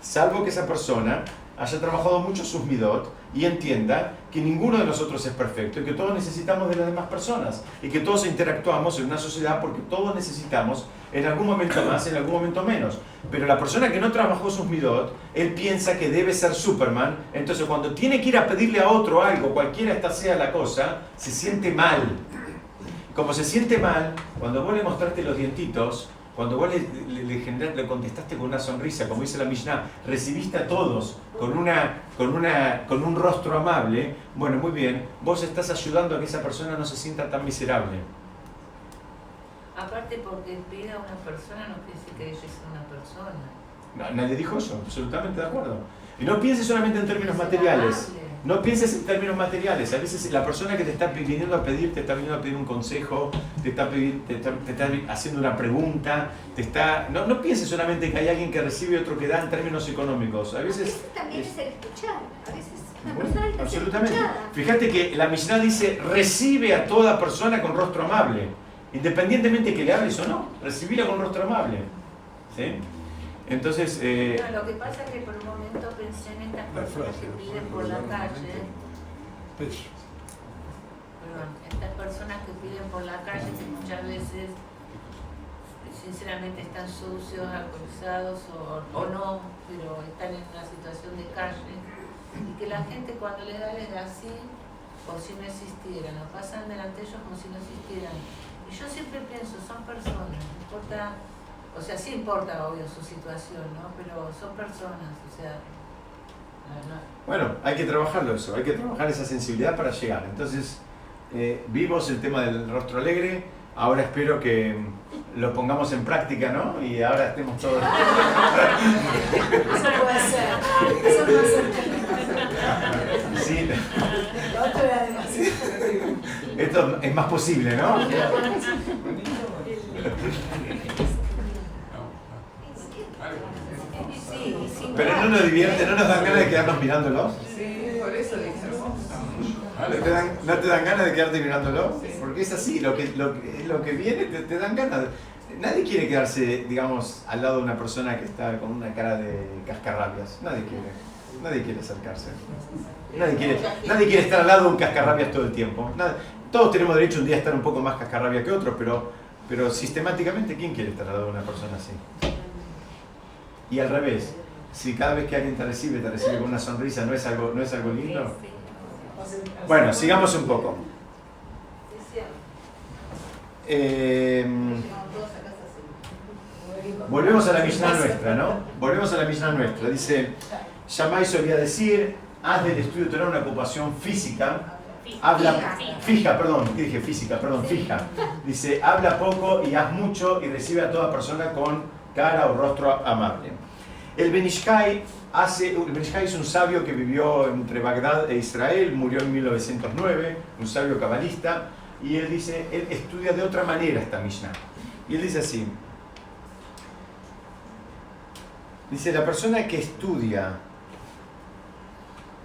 salvo que esa persona haya trabajado mucho sus midot y entienda que ninguno de nosotros es perfecto y que todos necesitamos de las demás personas y que todos interactuamos en una sociedad porque todos necesitamos en algún momento más, en algún momento menos. Pero la persona que no trabajó sus midot, él piensa que debe ser Superman, entonces cuando tiene que ir a pedirle a otro algo, cualquiera esta sea la cosa, se siente mal. Como se siente mal, cuando vos le mostraste los dientitos, cuando vos le contestaste con una sonrisa, como dice la Mishnah, recibiste a todos con un rostro amable, bueno, muy bien, vos estás ayudando a que esa persona no se sienta tan miserable. Aparte, porque pide a una persona no quiere decir que ella es una persona. No, nadie dijo eso, absolutamente de acuerdo. Y no pienses solamente en términos materiales. No pienses en términos materiales. A veces la persona que te está viniendo a pedir, te está viniendo a pedir un consejo, te está haciendo una pregunta, no pienses solamente que hay alguien que recibe y otro que da en términos económicos. A veces también es el escuchar. A veces una bueno, persona está absolutamente. escuchada. Fíjate que la Mishnah dice, recibe a toda persona con rostro amable. Independientemente que le hables o no, recibirla con rostro amable. ¿Sí? Entonces, no, lo que pasa es que por un momento pensé en estas personas que piden por la calle. Perdón, estas personas que piden por la calle que muchas veces sinceramente están sucios, alcoholizados o no, pero están en una situación de calle y que la gente cuando les da así, o si no existieran, o pasan delante de ellos como si no existieran. Y yo siempre pienso, son personas, no importa, o sea, sí importa obvio su situación, ¿no? Pero son personas, o sea... Bueno, hay que trabajarlo eso, hay que trabajar esa sensibilidad para llegar. Entonces, vimos el tema del rostro alegre, ahora espero que lo pongamos en práctica, ¿no? Y ahora estemos todos... Eso puede ser, eso puede ser. Sí. Lo otro era demasiado. Esto es más posible, ¿no? Pero no nos divierte, no nos dan ganas de quedarnos mirándolos. Sí, por eso le hice ¿No te dan ganas de quedarte mirándolo? Porque es así, lo que viene te dan ganas. Nadie quiere quedarse, digamos, al lado de una persona que está con una cara de cascarrabias. Nadie quiere acercarse. Nadie quiere estar al lado de un cascarrabias todo el tiempo. Todos tenemos derecho un día a estar un poco más cascarrabia que otro, pero sistemáticamente, ¿quién quiere estar al lado de una persona así? Y al revés, si cada vez que alguien te recibe con una sonrisa, ¿no es algo lindo? Bueno, sigamos un poco. Volvemos a la Mishnah nuestra, ¿no? Volvemos a la Mishnah nuestra. Dice, Shammai solía decir, haz del estudio de Torah una ocupación física. Fija. Dice, habla poco y haz mucho y recibe a toda persona con cara o rostro amable. El Ben Ish Chai es un sabio que vivió entre Bagdad e Israel, murió en 1909, un sabio cabalista, y él dice, él estudia de otra manera esta Mishnah. Y él dice así, dice, la persona que estudia,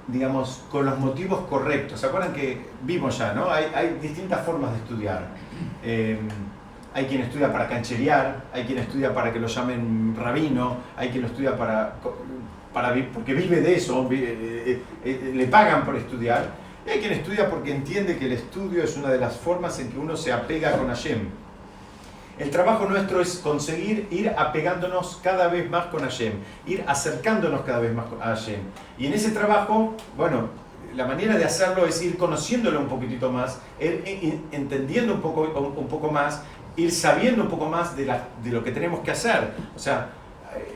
digamos, con los motivos correctos, ¿se acuerdan que vimos ya, ¿no? Hay distintas formas de estudiar. Hay quien estudia para cancherear, hay quien estudia para que lo llamen rabino, hay quien lo estudia porque vive de eso, le pagan por estudiar, y hay quien estudia porque entiende que el estudio es una de las formas en que uno se apega con Hashem. El trabajo nuestro es conseguir ir apegándonos cada vez más con Hashem, ir acercándonos cada vez más a Hashem. Y en ese trabajo, bueno, la manera de hacerlo es ir conociéndolo un poquitito más, entendiendo un poco más, ir sabiendo un poco más de lo que tenemos que hacer. O sea,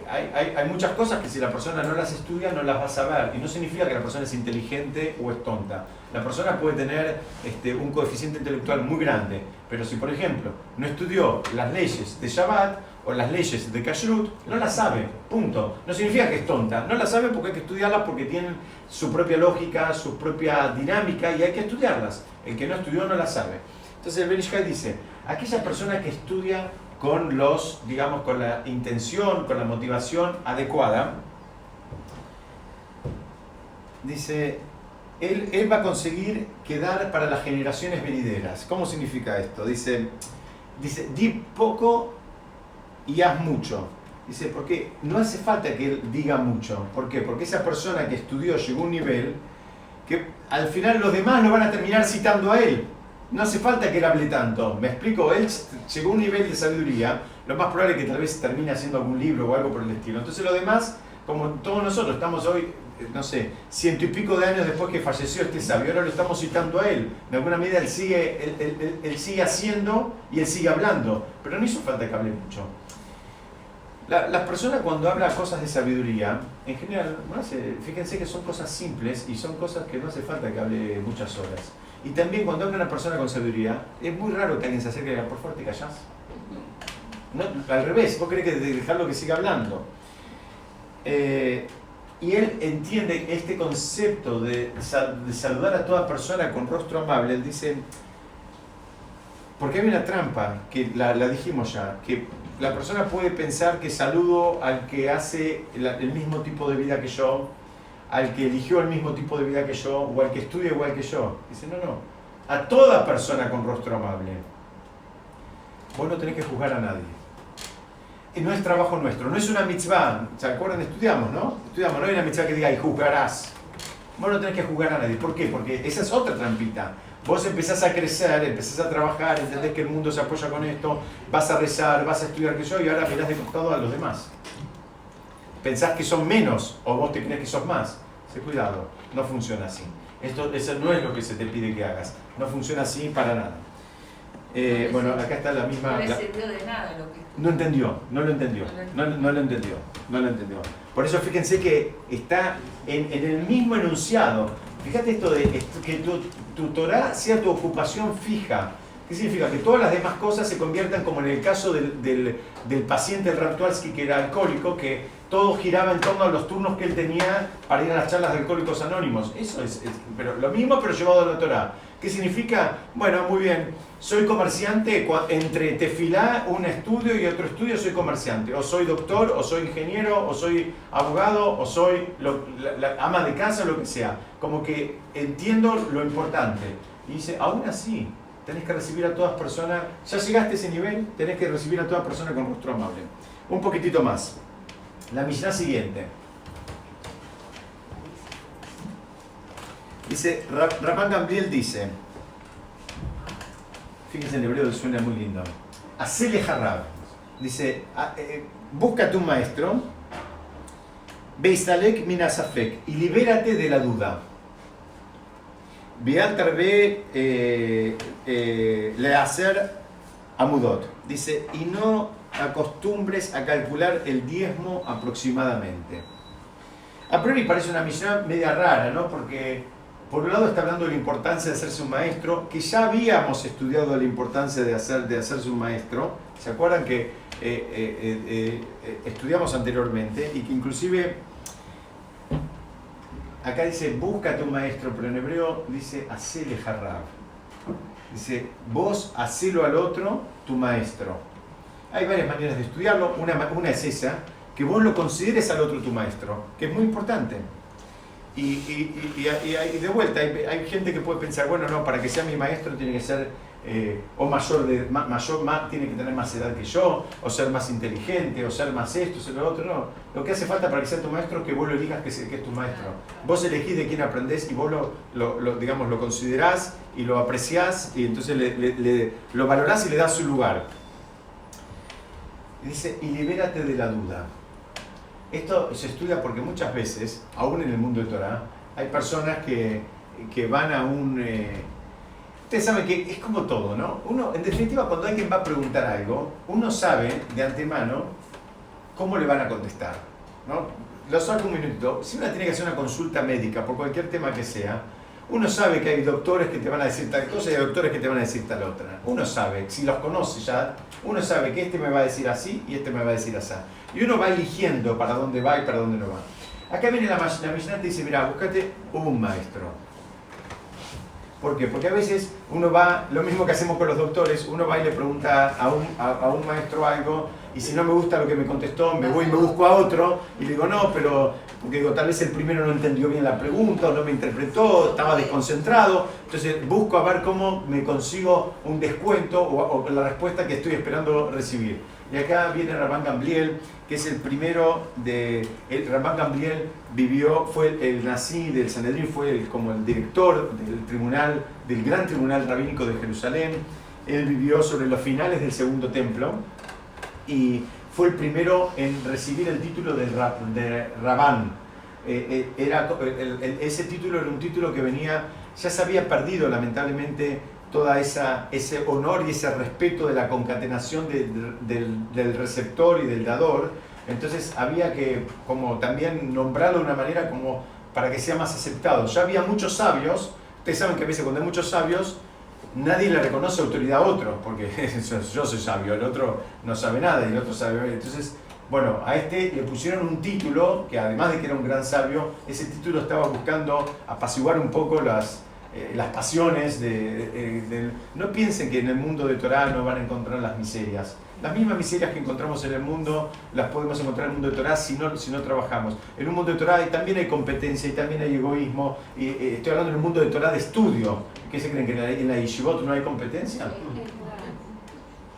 hay muchas cosas que si la persona no las estudia no las va a saber, y no significa que la persona es inteligente o es tonta. La persona puede tener un coeficiente intelectual muy grande, pero si por ejemplo no estudió las leyes de Shabbat o las leyes de Kashrut, no las sabe, punto. No significa que es tonta, no las sabe porque hay que estudiarlas porque tienen su propia lógica, su propia dinámica y hay que estudiarlas. El que no estudió no las sabe. Entonces el Ben Ish Chai dice, aquella persona que estudia con con la intención, con la motivación adecuada, dice, él va a conseguir quedar para las generaciones venideras. ¿Cómo significa esto? Dice, di poco y haz mucho. Dice, porque no hace falta que él diga mucho. ¿Por qué? Porque esa persona que estudió llegó a un nivel que al final los demás lo van a terminar citando a él. No hace falta que él hable tanto. ¿Me explico? Él llegó a un nivel de sabiduría, lo más probable es que tal vez termine haciendo algún libro o algo por el estilo. Entonces los demás, como todos nosotros, estamos hoy, no sé, 100 y pico de años después que falleció este sabio, ahora lo estamos citando a él. De alguna medida él sigue haciendo y él sigue hablando, pero no hizo falta que hable mucho. Las personas cuando hablan cosas de sabiduría, en general, fíjense que son cosas simples y son cosas que no hace falta que hable muchas horas. Y también cuando habla una persona con sabiduría, es muy raro que alguien se acerque y diga, por favor, te callás. No, al revés, vos querés dejarlo que siga hablando. Y él entiende este concepto de saludar a toda persona con rostro amable. Él dice, porque hay una trampa, que la dijimos ya, que la persona puede pensar que saludo al que hace el mismo tipo de vida que yo, al que eligió el mismo tipo de vida que yo, o al que estudia igual que yo. Dice, no, a toda persona con rostro amable. Vos no tenés que juzgar a nadie. Y no es trabajo nuestro, no es una mitzvah. ¿Se acuerdan? Estudiamos, ¿no? No hay una mitzvah que diga, y juzgarás. Vos no tenés que juzgar a nadie. ¿Por qué? Porque esa es otra trampita. Vos empezás a crecer, empezás a trabajar, entendés que el mundo se apoya con esto, vas a rezar, vas a estudiar que yo, y ahora mirás de costado a los demás. Pensás que son menos, o vos te crees que sos más. Cuidado, no funciona así. Eso no es lo que se te pide que hagas. No funciona así para nada. Bueno, acá está la misma... No le sirvió de nada lo que... No lo entendió. Por eso fíjense que está en el mismo enunciado. Fíjate esto de que tu Torah sea tu ocupación fija. ¿Qué significa? Que todas las demás cosas se conviertan como en el caso del paciente, el Rav Tualsky, que era alcohólico, que todo giraba en torno a los turnos que él tenía para ir a las charlas de Alcohólicos Anónimos. Eso es pero lo mismo, pero llevado a la Torah. ¿Qué significa? Bueno, muy bien, soy comerciante, entre tefilá, un estudio y otro estudio soy comerciante. O soy doctor, o soy ingeniero, o soy abogado, o soy la ama de casa, o lo que sea. Como que entiendo lo importante. Y dice, aún así, tenés que recibir a todas personas, ya llegaste a ese nivel, tenés que recibir a todas personas con rostro amable. Un poquitito más. La Mishnah siguiente. Dice, Rabban Gamliel dice, fíjense en hebreo suena muy lindo, Hacele Harrab, dice, búscate un maestro, Beistalek minasafek, y libérate de la duda. Beal tarbe le hacer amudot, dice, y no acostumbres a calcular el diezmo aproximadamente. A priori parece una misión media rara, ¿no? Porque por un lado está hablando de la importancia de hacerse un maestro, que ya habíamos estudiado la importancia de hacerse un maestro. ¿Se acuerdan que estudiamos anteriormente? Y que inclusive acá dice, búscate un maestro, pero en hebreo dice, hacele harrab. Dice, vos hacelo al otro tu maestro. Hay varias maneras de estudiarlo. Una es esa, que vos lo consideres al otro tu maestro, que es muy importante. Y de vuelta, hay gente que puede pensar, bueno, no, para que sea mi maestro tiene que ser tiene que tener más edad que yo, o ser más inteligente, o ser más esto, ser lo otro. No, lo que hace falta para que sea tu maestro es que vos lo elijas que es tu maestro. Vos elegís de quién aprendés y vos lo considerás y lo apreciás y entonces lo valorás y le das su lugar. Y dice, y libérate de la duda. Esto se estudia porque muchas veces, aún en el mundo de Torah, hay personas que van a un... ustedes saben que es como todo, ¿no? Uno, en definitiva, cuando alguien va a preguntar algo, uno sabe de antemano cómo le van a contestar, ¿no? Lo saco un minuto. Si uno tiene que hacer una consulta médica por cualquier tema que sea, uno sabe que hay doctores que te van a decir tal cosa y hay doctores que te van a decir tal otra. Uno sabe, si los conoce ya, uno sabe que este me va a decir así y este me va a decir así. Y uno va eligiendo para dónde va y para dónde no va. Acá viene la Mishnah y dice, mira, búscate un maestro. ¿Por qué? Porque a veces uno va, lo mismo que hacemos con los doctores, uno va y le pregunta a un maestro algo y si no me gusta lo que me contestó, me voy y me busco a otro y le digo, no, pero porque digo, tal vez el primero no entendió bien la pregunta o no me interpretó, estaba desconcentrado, entonces busco a ver cómo me consigo un descuento o la respuesta que estoy esperando recibir. Y acá viene Rabban Gamliel, que es el primero Rabban Gamliel fue el Nasi del Sanedrín, fue como el director del gran tribunal rabínico de Jerusalén. Él vivió sobre los finales del segundo templo y fue el primero en recibir el título de Rabán. Ese título era un título que ya se había perdido lamentablemente toda ese honor y ese respeto de la concatenación del receptor y del dador. Entonces había que como también nombrarlo de una manera como para que sea más aceptado. Ya había muchos sabios, ustedes saben que a veces cuando hay muchos sabios nadie le reconoce autoridad a otro, porque yo soy sabio, el otro no sabe nada y el otro sabe. Entonces, bueno, a este le pusieron un título que además de que era un gran sabio, ese título estaba buscando apaciguar un poco las pasiones no piensen que en el mundo de Torah no van a encontrar las miserias. Las mismas miserias que encontramos en el mundo las podemos encontrar en el mundo de Torah si no trabajamos. En un mundo de Torah también hay competencia y también hay egoísmo. Y estoy hablando en el mundo de Torah de estudio. ¿Qué se creen? ¿Que en la yeshivot no hay competencia?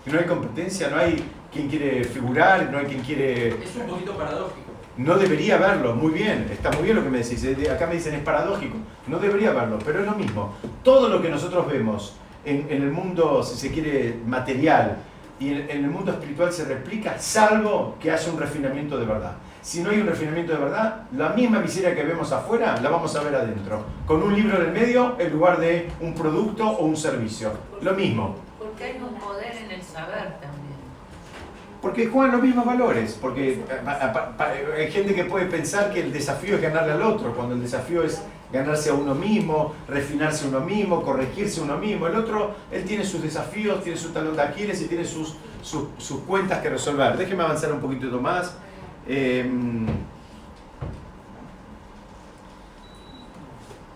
No hay competencia, no hay quien quiere figurar, no hay quien quiere... Es un poquito paradójico. No debería verlo, muy bien, está muy bien lo que me decís. Acá me dicen es paradójico. No debería verlo, pero es lo mismo. Todo lo que nosotros vemos en el mundo, si se quiere, material, y en el mundo espiritual se replica, salvo que haya un refinamiento de verdad. si no hay un refinamiento de verdad, la misma miseria que vemos afuera, la vamos a ver adentro. Con un libro en el medio, en lugar de un producto o un servicio. Lo mismo. Porque hay un poder en el saber también. Porque juegan los mismos valores. Porque hay gente que puede pensar que el desafío es ganarle al otro, cuando el desafío es ganarse a uno mismo, refinarse a uno mismo, corregirse a uno mismo. El otro, él tiene sus desafíos, tiene su talón de Aquiles y tiene sus cuentas que resolver. Déjeme avanzar un poquito más.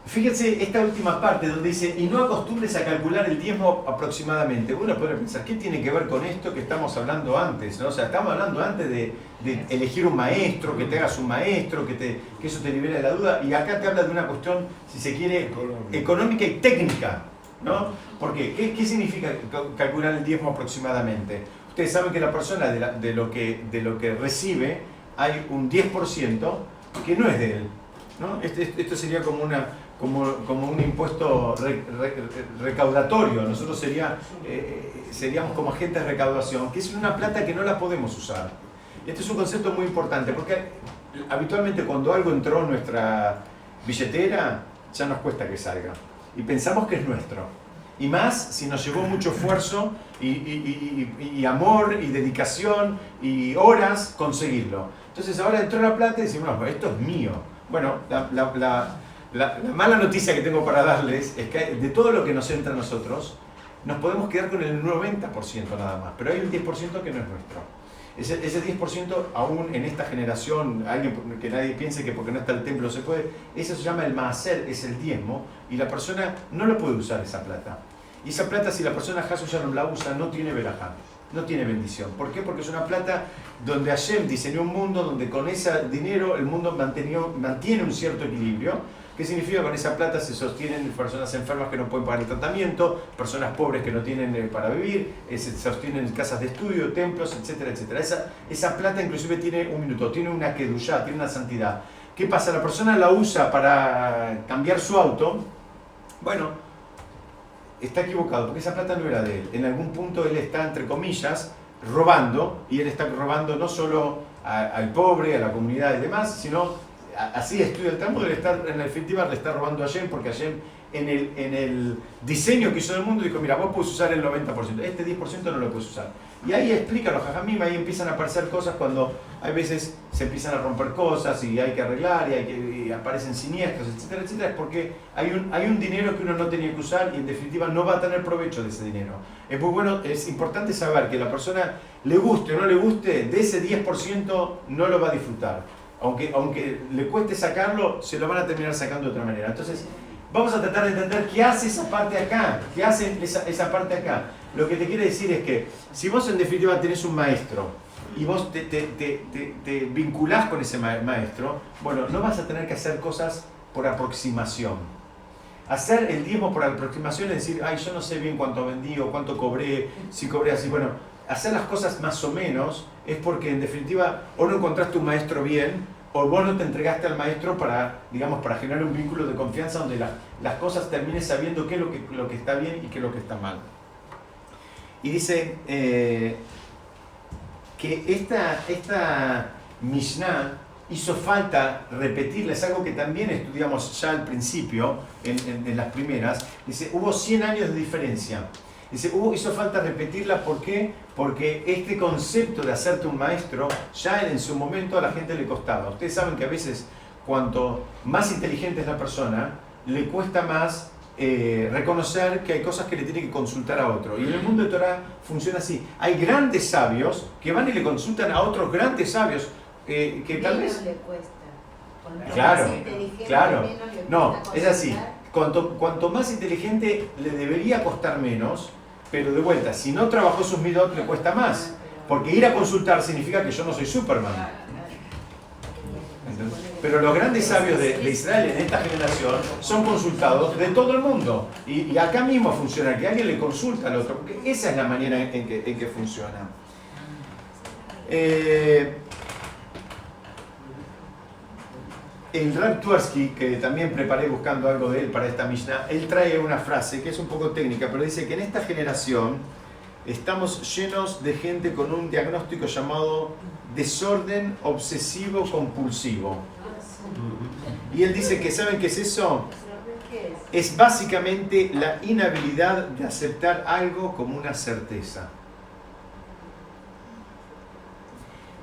Fíjense esta última parte donde dice, y no acostumbres a calcular el diezmo aproximadamente. Uno puede pensar, ¿qué tiene que ver con esto que estamos hablando antes? ¿No? O sea, estamos hablando antes de elegir un maestro, que te hagas un maestro, que eso te libere de la duda. Y acá te habla de una cuestión, si se quiere, económica y técnica, ¿no? ¿Por qué? ¿Qué significa calcular el diezmo aproximadamente? Ustedes saben que la persona de lo que recibe, hay un 10% que no es de él, ¿no? Esto sería como un impuesto recaudatorio. Nosotros seríamos como agentes de recaudación, que es una plata que no la podemos usar. Este es un concepto muy importante, porque habitualmente cuando algo entró en nuestra billetera, ya nos cuesta que salga. Y pensamos que es nuestro. Y más si nos llevó mucho esfuerzo y amor y dedicación y horas conseguirlo. Entonces ahora entró la plata y decimos, no, esto es mío. Bueno, la mala noticia que tengo para darles es que de todo lo que nos entra a nosotros, nos podemos quedar con el 90% nada más, pero hay un 10% que no es nuestro. Ese 10%, aún en esta generación, alguien que nadie piense que porque no está el templo se puede, eso se llama el maaser, es el diezmo, y la persona no lo puede usar esa plata. Y esa plata, si la persona Hasu Shalom la usa, no tiene verajá, no tiene bendición. ¿Por qué? Porque es una plata donde Hashem diseñó un mundo donde con ese dinero el mundo mantiene un cierto equilibrio. ¿Qué significa? Con esa plata se sostienen personas enfermas que no pueden pagar el tratamiento, personas pobres que no tienen para vivir, se sostienen casas de estudio, templos, etcétera, etcétera. Esa plata inclusive tiene tiene una kedushá, tiene una santidad. ¿Qué pasa? La persona la usa para cambiar su auto. Bueno, está equivocado, porque esa plata no era de él. En algún punto él está, entre comillas, robando, y él está robando no solo al pobre, a la comunidad y demás, sino... Así estudia el Talmud, en la definitiva le está robando a Hashem, porque Hashem en el diseño que hizo del mundo dijo, mira, vos puedes usar el 90%, este 10% no lo puedes usar. Y ahí explican los jajamim, ahí empiezan a aparecer cosas cuando hay veces se empiezan a romper cosas y hay que arreglar y aparecen siniestros, etcétera, etcétera, es porque hay un dinero que uno no tenía que usar y en definitiva no va a tener provecho de ese dinero. Es muy bueno, es importante saber que la persona le guste o no le guste, de ese 10% no lo va a disfrutar. Aunque le cueste sacarlo, se lo van a terminar sacando de otra manera. Entonces, vamos a tratar de entender qué hace esa parte acá. ¿Qué hace esa parte acá? Lo que te quiere decir es que si vos en definitiva tenés un maestro y vos te vinculás con ese maestro, bueno, no vas a tener que hacer cosas por aproximación. Hacer el diezmo por aproximación es decir, ay, yo no sé bien cuánto vendí o cuánto cobré, si cobré así, bueno, hacer las cosas más o menos es porque en definitiva o no encontraste un maestro bien o vos no te entregaste al maestro para generar un vínculo de confianza donde las cosas termines sabiendo qué es lo que está bien y qué es lo que está mal. Y dice que esta Mishnah hizo falta repetirla, es algo que también estudiamos ya al principio, en las primeras. Dice, hubo 100 años de diferencia. Dice, hizo falta repetirla, ¿por qué? Porque este concepto de hacerte un maestro, ya en su momento a la gente le costaba. Ustedes saben que a veces, cuanto más inteligente es la persona, le cuesta más reconocer que hay cosas que le tiene que consultar a otro. Y en el mundo de Torah funciona así. Hay grandes sabios que van y le consultan a otros grandes sabios que tal vez... le cuesta. Claro. No, es así. Cuanto más inteligente le debería costar menos, pero de vuelta, si no trabajó sus midot le cuesta más. Porque ir a consultar significa que yo no soy Superman. Pero los grandes sabios de Israel en esta generación son consultados de todo el mundo. Y acá mismo funciona, que alguien le consulta al otro, porque esa es la manera en que funciona. El Rav Twersky, que también preparé buscando algo de él para esta Mishnah, él trae una frase que es un poco técnica, pero dice que en esta generación estamos llenos de gente con un diagnóstico llamado desorden obsesivo compulsivo. Y él dice que, ¿saben qué es eso? Es básicamente la inhabilidad de aceptar algo como una certeza.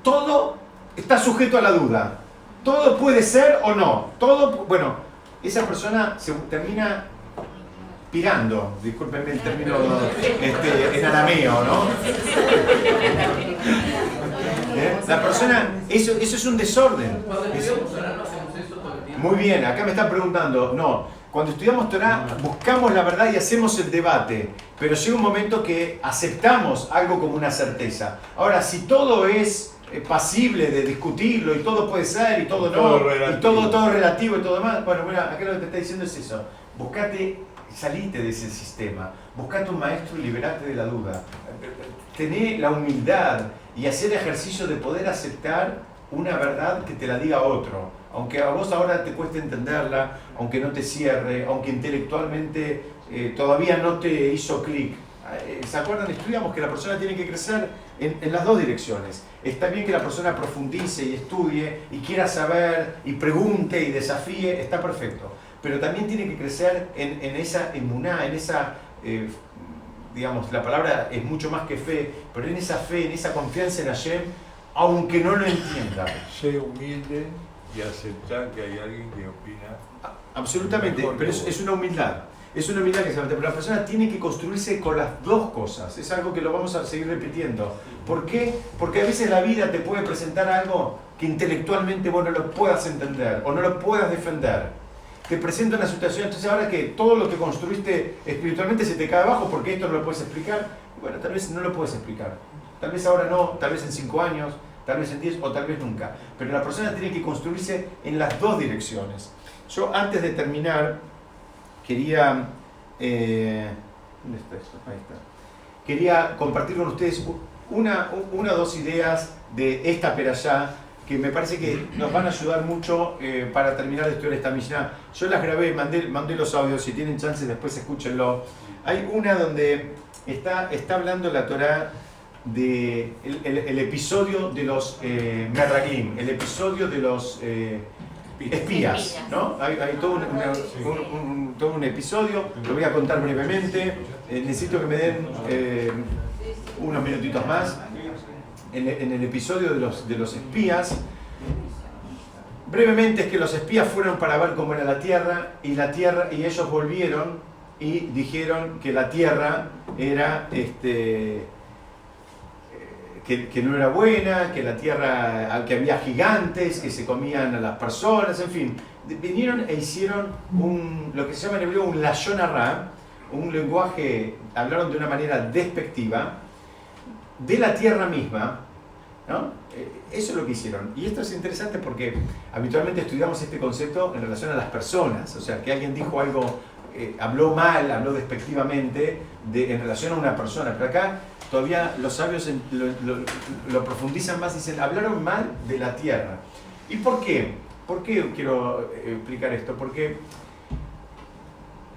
Todo está sujeto a la duda. Todo puede ser o no. Todo, bueno, esa persona se termina pirando, discúlpenme el término en arameo, ¿no? La persona, eso es un desorden. Muy bien, acá me están preguntando, no, cuando estudiamos Torah buscamos la verdad y hacemos el debate, pero llega un momento que aceptamos algo como una certeza. Ahora, si todo es pasible de discutirlo y todo puede ser y todo no, y todo relativo y todo demás, bueno, mira, acá lo que te está diciendo es eso, salite de ese sistema, buscate un maestro y liberate de la duda, tené la humildad y hacer ejercicio de poder aceptar una verdad que te la diga otro, aunque a vos ahora te cueste entenderla, aunque no te cierre, aunque intelectualmente todavía no te hizo clic. ¿Se acuerdan? Estudiamos que la persona tiene que crecer en las dos direcciones. Está bien que la persona profundice y estudie y quiera saber y pregunte y desafíe, está perfecto. Pero también tiene que crecer en esa emuná, en esa, digamos, la palabra es mucho más que fe, pero en esa fe, en esa confianza en Hashem, aunque no lo entienda. Sé humilde y aceptar que hay alguien que opina. Absolutamente, pero es una humildad. Es una humildad que se pero la persona tiene que construirse con las dos cosas. Es algo que lo vamos a seguir repitiendo. ¿Por qué? Porque a veces la vida te puede presentar algo que intelectualmente vos no lo puedas entender o no lo puedas defender. Te presenta una situación, entonces ahora que todo lo que construiste espiritualmente se te cae abajo porque esto no lo puedes explicar, bueno, tal vez no lo puedes explicar. Tal vez ahora no, tal vez en 5 años, tal vez en 10 o tal vez nunca. Pero la persona tiene que construirse en las dos direcciones. Yo antes de terminar, quería... ¿dónde está esto? Ahí está. Quería compartir con ustedes una o dos ideas de esta perashá que me parece que nos van a ayudar mucho para terminar de estudiar esta Mishnah. Yo las grabé, mandé los audios, si tienen chance después escúchenlo. Hay una donde está hablando la Torá de el episodio de los Meraglim, el episodio de los espías, ¿no? Hay todo un episodio, lo voy a contar brevemente, necesito que me den unos minutitos más. En el episodio de los espías, brevemente es que los espías fueron para ver cómo era la tierra y ellos volvieron y dijeron que la tierra era que no era buena, que la tierra, que había gigantes, que se comían a las personas, en fin. Vinieron e hicieron lo que se llama en hebreo un lashon hara, un lenguaje, hablaron de una manera despectiva, de la tierra misma, ¿no? Eso es lo que hicieron. Y esto es interesante porque habitualmente estudiamos este concepto en relación a las personas, o sea, que alguien dijo algo, habló mal, habló despectivamente en relación a una persona, pero acá todavía los sabios lo profundizan más y dicen, hablaron mal de la tierra. ¿Y por qué? ¿Por qué quiero explicar esto? Porque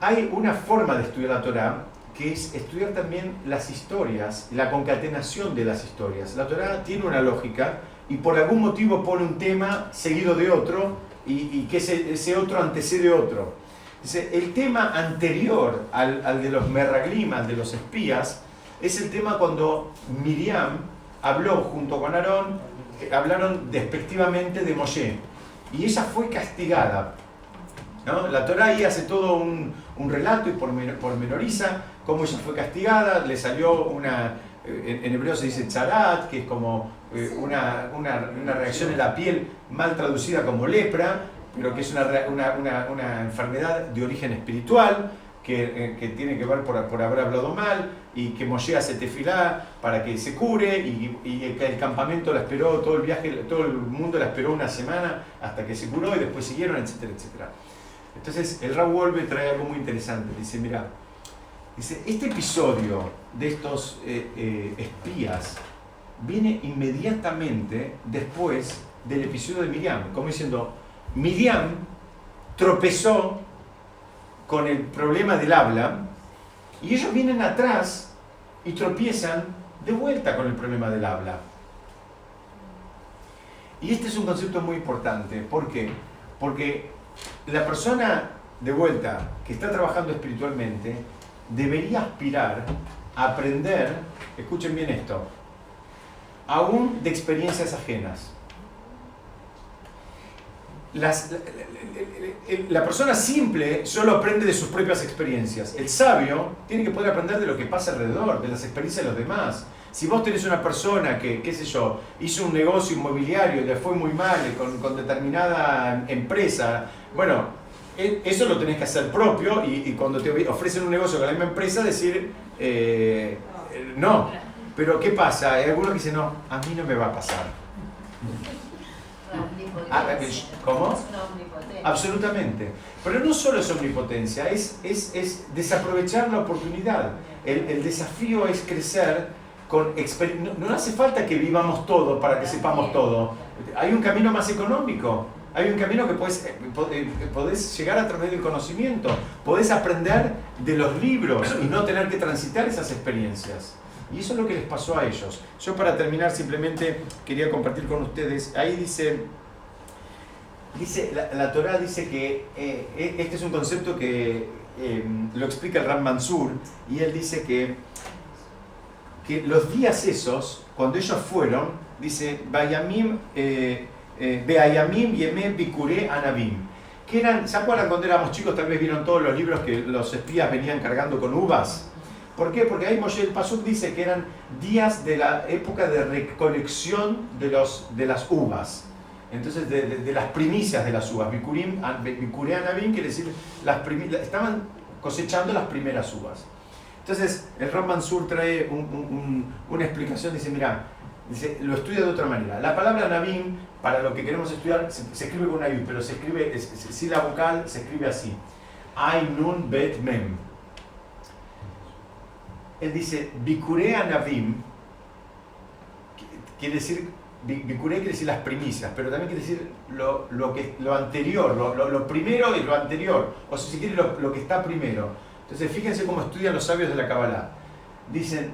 hay una forma de estudiar la Torá que es estudiar también las historias, la concatenación de las historias. La Torá tiene una lógica y por algún motivo pone un tema seguido de otro y que ese otro antecede otro. Dice, el tema anterior al de los Meraglim, al de los espías, es el tema cuando Miriam habló junto con Aarón, hablaron despectivamente de Moshe y ella fue castigada, ¿no? La Torá ahí hace todo un relato y pormenoriza cómo ella fue castigada, le salió en hebreo se dice tzarat, que es como una reacción en la piel mal traducida como lepra, pero que es una enfermedad de origen espiritual, que tiene que ver por haber hablado mal, y que Moshe hace tefilá para que se cure, y que el campamento la esperó, todo el viaje, todo el mundo la esperó una semana hasta que se curó, y después siguieron, etcétera, etcétera. Entonces el Rav Wolbe trae algo muy interesante, dice, mira, este episodio de estos espías viene inmediatamente después del episodio de Miriam, como diciendo, Miriam tropezó con el problema del habla y ellos vienen atrás y tropiezan de vuelta con el problema del habla. Y este es un concepto muy importante. ¿Por qué? Porque la persona, de vuelta, que está trabajando espiritualmente, debería aspirar a aprender, escuchen bien esto, aún de experiencias ajenas. La persona simple solo aprende de sus propias experiencias. El sabio tiene que poder aprender de lo que pasa alrededor, de las experiencias de los demás. Si vos tenés una persona que, qué sé yo, hizo un negocio inmobiliario y le fue muy mal con determinada empresa, bueno, eso lo tenés que hacer propio y cuando te ofrecen un negocio con la misma empresa decir no. Pero ¿qué pasa? Hay algunos que dicen, no, a mí no me va a pasar. ¿Cómo? Es una omnipotencia. Absolutamente. Pero no solo es omnipotencia, es desaprovechar la oportunidad. El desafío es crecer con experiencia. No hace falta que vivamos todo para que sepamos todo. Hay un camino más económico. Hay un camino que podés llegar a través del conocimiento. Podés aprender de los libros y no tener que transitar esas experiencias. Y eso es lo que les pasó a ellos. Yo para terminar simplemente quería compartir con ustedes, ahí dice la Torá dice que este es un concepto que lo explica el Ram Mansur, y él dice que los días esos, cuando ellos fueron, dice, Bayamim, Beayamim Yemé Bikure Anabim, que eran, ¿se acuerdan cuando éramos chicos? Tal vez vieron todos los libros que los espías venían cargando con uvas. ¿Por qué? Porque ahí Moshe el Pasuk dice que eran días de la época de recolección de las uvas. Entonces, de las primicias de las uvas. Bikure Anabim quiere decir, estaban cosechando las primeras uvas. Entonces, el Ram Mansur trae una explicación, dice, mira, lo estudia de otra manera. La palabra Anabim, para lo que queremos estudiar, se escribe con una I, pero se escribe, si la vocal se escribe así. Ain Nun Bet Mem. Él dice, Bikure Anavim, quiere decir, Bikure quiere decir las primicias, pero también quiere decir lo anterior, lo primero y lo anterior, o si quiere lo que está primero. Entonces fíjense cómo estudian los sabios de la Kabbalah. Dicen,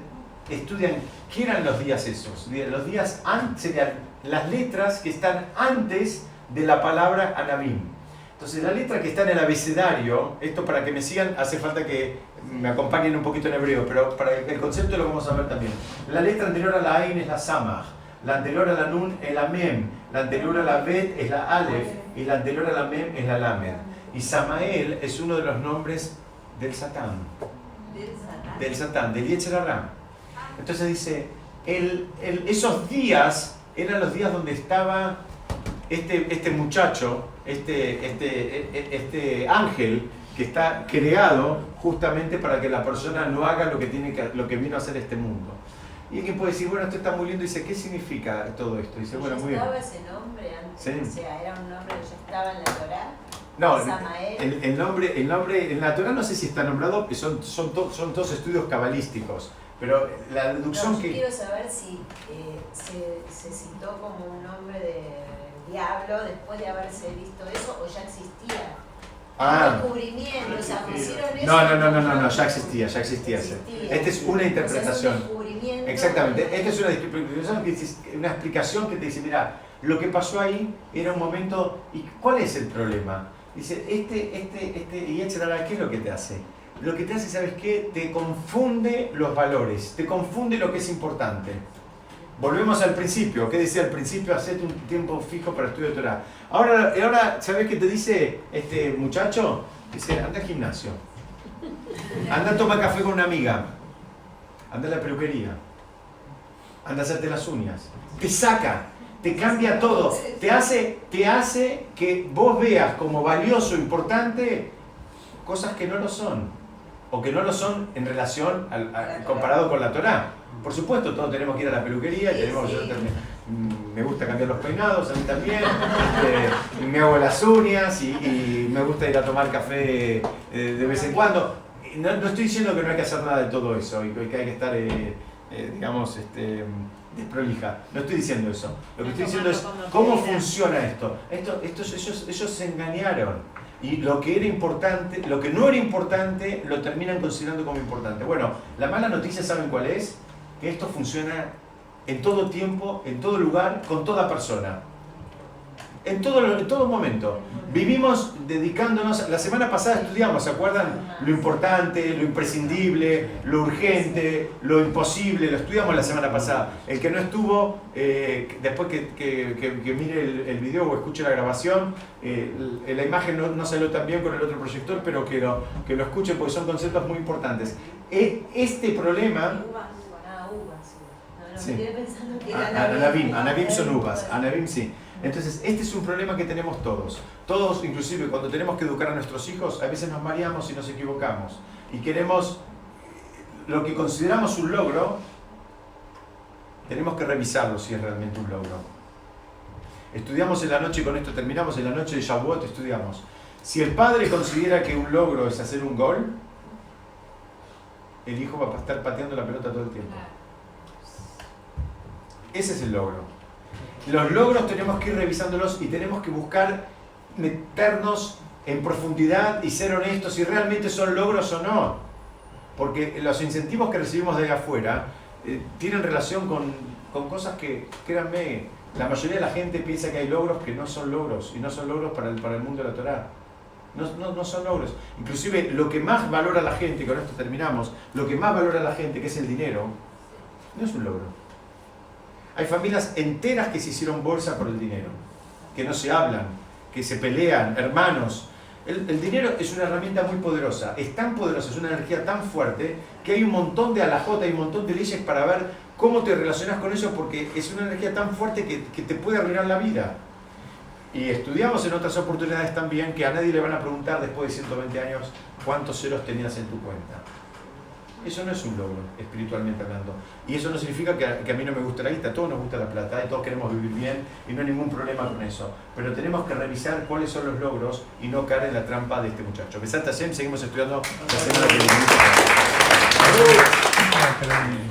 estudian, ¿qué eran los días esos? Los días serían las letras que están antes de la palabra Anavim. Entonces la letra que está en el abecedario, esto para que me sigan hace falta que me acompañen un poquito en hebreo, pero para el concepto lo vamos a ver también. La letra anterior a la Ain es la Samach, la anterior a la Nun es la Mem, la anterior a la Bet es la Aleph y la anterior a la Mem es la Lamed. Y Samael es uno de los nombres del Satán. Del Satán, del Yetzer Hara. Entonces dice, esos días eran los días donde estaba este muchacho, este ángel que está creado justamente para que la persona no haga lo que vino a hacer este mundo. Y alguien puede decir, bueno, esto está muy lindo, y dice, ¿qué significa todo esto? Y dice, bueno, muy bien. ¿Estaba ese nombre antes? Sí. O sea, ¿era un nombre que ya estaba en la Torá? No, Samael. el nombre en la Torá no sé si está nombrado, son todos estudios cabalísticos, pero la deducción yo que... quiero saber si se citó como un nombre de diablo después de haberse visto eso, o ya existía. Un descubrimiento, o sea, pusieron eso. No, ya existía. Esta es una interpretación. O sea, Exactamente, esta es una explicación que te dice, mira, lo que pasó ahí era un momento, ¿y cuál es el problema? Dice, Yetzer Hara, ¿qué es lo que te hace? Lo que te hace, ¿sabes qué? Te confunde los valores, te confunde lo que es importante. Volvemos al principio. ¿Qué decía al principio? Hacete un tiempo fijo para estudio de Torah. Ahora, ¿sabes qué te dice este muchacho? Dice, anda al gimnasio. Anda a tomar café con una amiga. Anda a la peluquería. Anda a hacerte las uñas. Te saca, te cambia todo. Te hace que vos veas como valioso, importante, cosas que no lo son. O que no lo son en relación comparado con la Torah. Por supuesto, todos tenemos que ir a la peluquería, me gusta cambiar los peinados, a mí también, me hago las uñas y me gusta ir a tomar café de vez en cuando. No estoy diciendo que no hay que hacer nada de todo eso y que hay que estar, desprolija. No estoy diciendo eso. Lo que estoy diciendo es cómo funciona esto. Ellos se engañaron. Y lo que era importante, lo que no era importante, lo terminan considerando como importante. Bueno, la mala noticia, ¿saben cuál es? Que esto funciona en todo tiempo, en todo lugar, con toda persona. En todo momento. Vivimos dedicándonos, la semana pasada estudiamos, ¿se acuerdan? Lo importante, lo imprescindible, lo urgente, lo imposible, lo estudiamos la semana pasada. El que no estuvo, después que mire el video o escuche la grabación, la imagen no salió tan bien con el otro proyector, pero que lo escuche porque son conceptos muy importantes. Este problema... Sí. Anabim son uvas, Anabim sí. Entonces, este es un problema que tenemos todos. Todos, inclusive cuando tenemos que educar a nuestros hijos, a veces nos mareamos y nos equivocamos. Y queremos, lo que consideramos un logro, tenemos que revisarlo si es realmente un logro. Estudiamos en la noche, y con esto terminamos, en la noche de Shavuot estudiamos. Si el padre considera que un logro es hacer un gol, el hijo va a estar pateando la pelota todo el tiempo. Ese es el logro. Los logros tenemos que ir revisándolos y tenemos que buscar meternos en profundidad y ser honestos si realmente son logros o no. Porque los incentivos que recibimos de afuera tienen relación con cosas que, créanme, la mayoría de la gente piensa que hay logros que no son logros y no son logros para el mundo de la Torá. No son logros. Inclusive lo que más valora la gente, y con esto terminamos, lo que más valora la gente, que es el dinero, no es un logro. Hay familias enteras que se hicieron bolsa por el dinero, que no se hablan, que se pelean, hermanos. El dinero es una herramienta muy poderosa, es tan poderosa, es una energía tan fuerte, que hay un montón de alajot, hay un montón de leyes para ver cómo te relacionas con eso, porque es una energía tan fuerte que te puede arruinar la vida. Y estudiamos en otras oportunidades también que a nadie le van a preguntar después de 120 años cuántos ceros tenías en tu cuenta. Eso no es un logro, espiritualmente hablando. Y eso no significa que a mí no me gusta la guita, a todos nos gusta la plata, todos queremos vivir bien y no hay ningún problema con eso. Pero tenemos que revisar cuáles son los logros y no caer en la trampa de este muchacho. Besat Hashem, seguimos estudiando la semana que viene.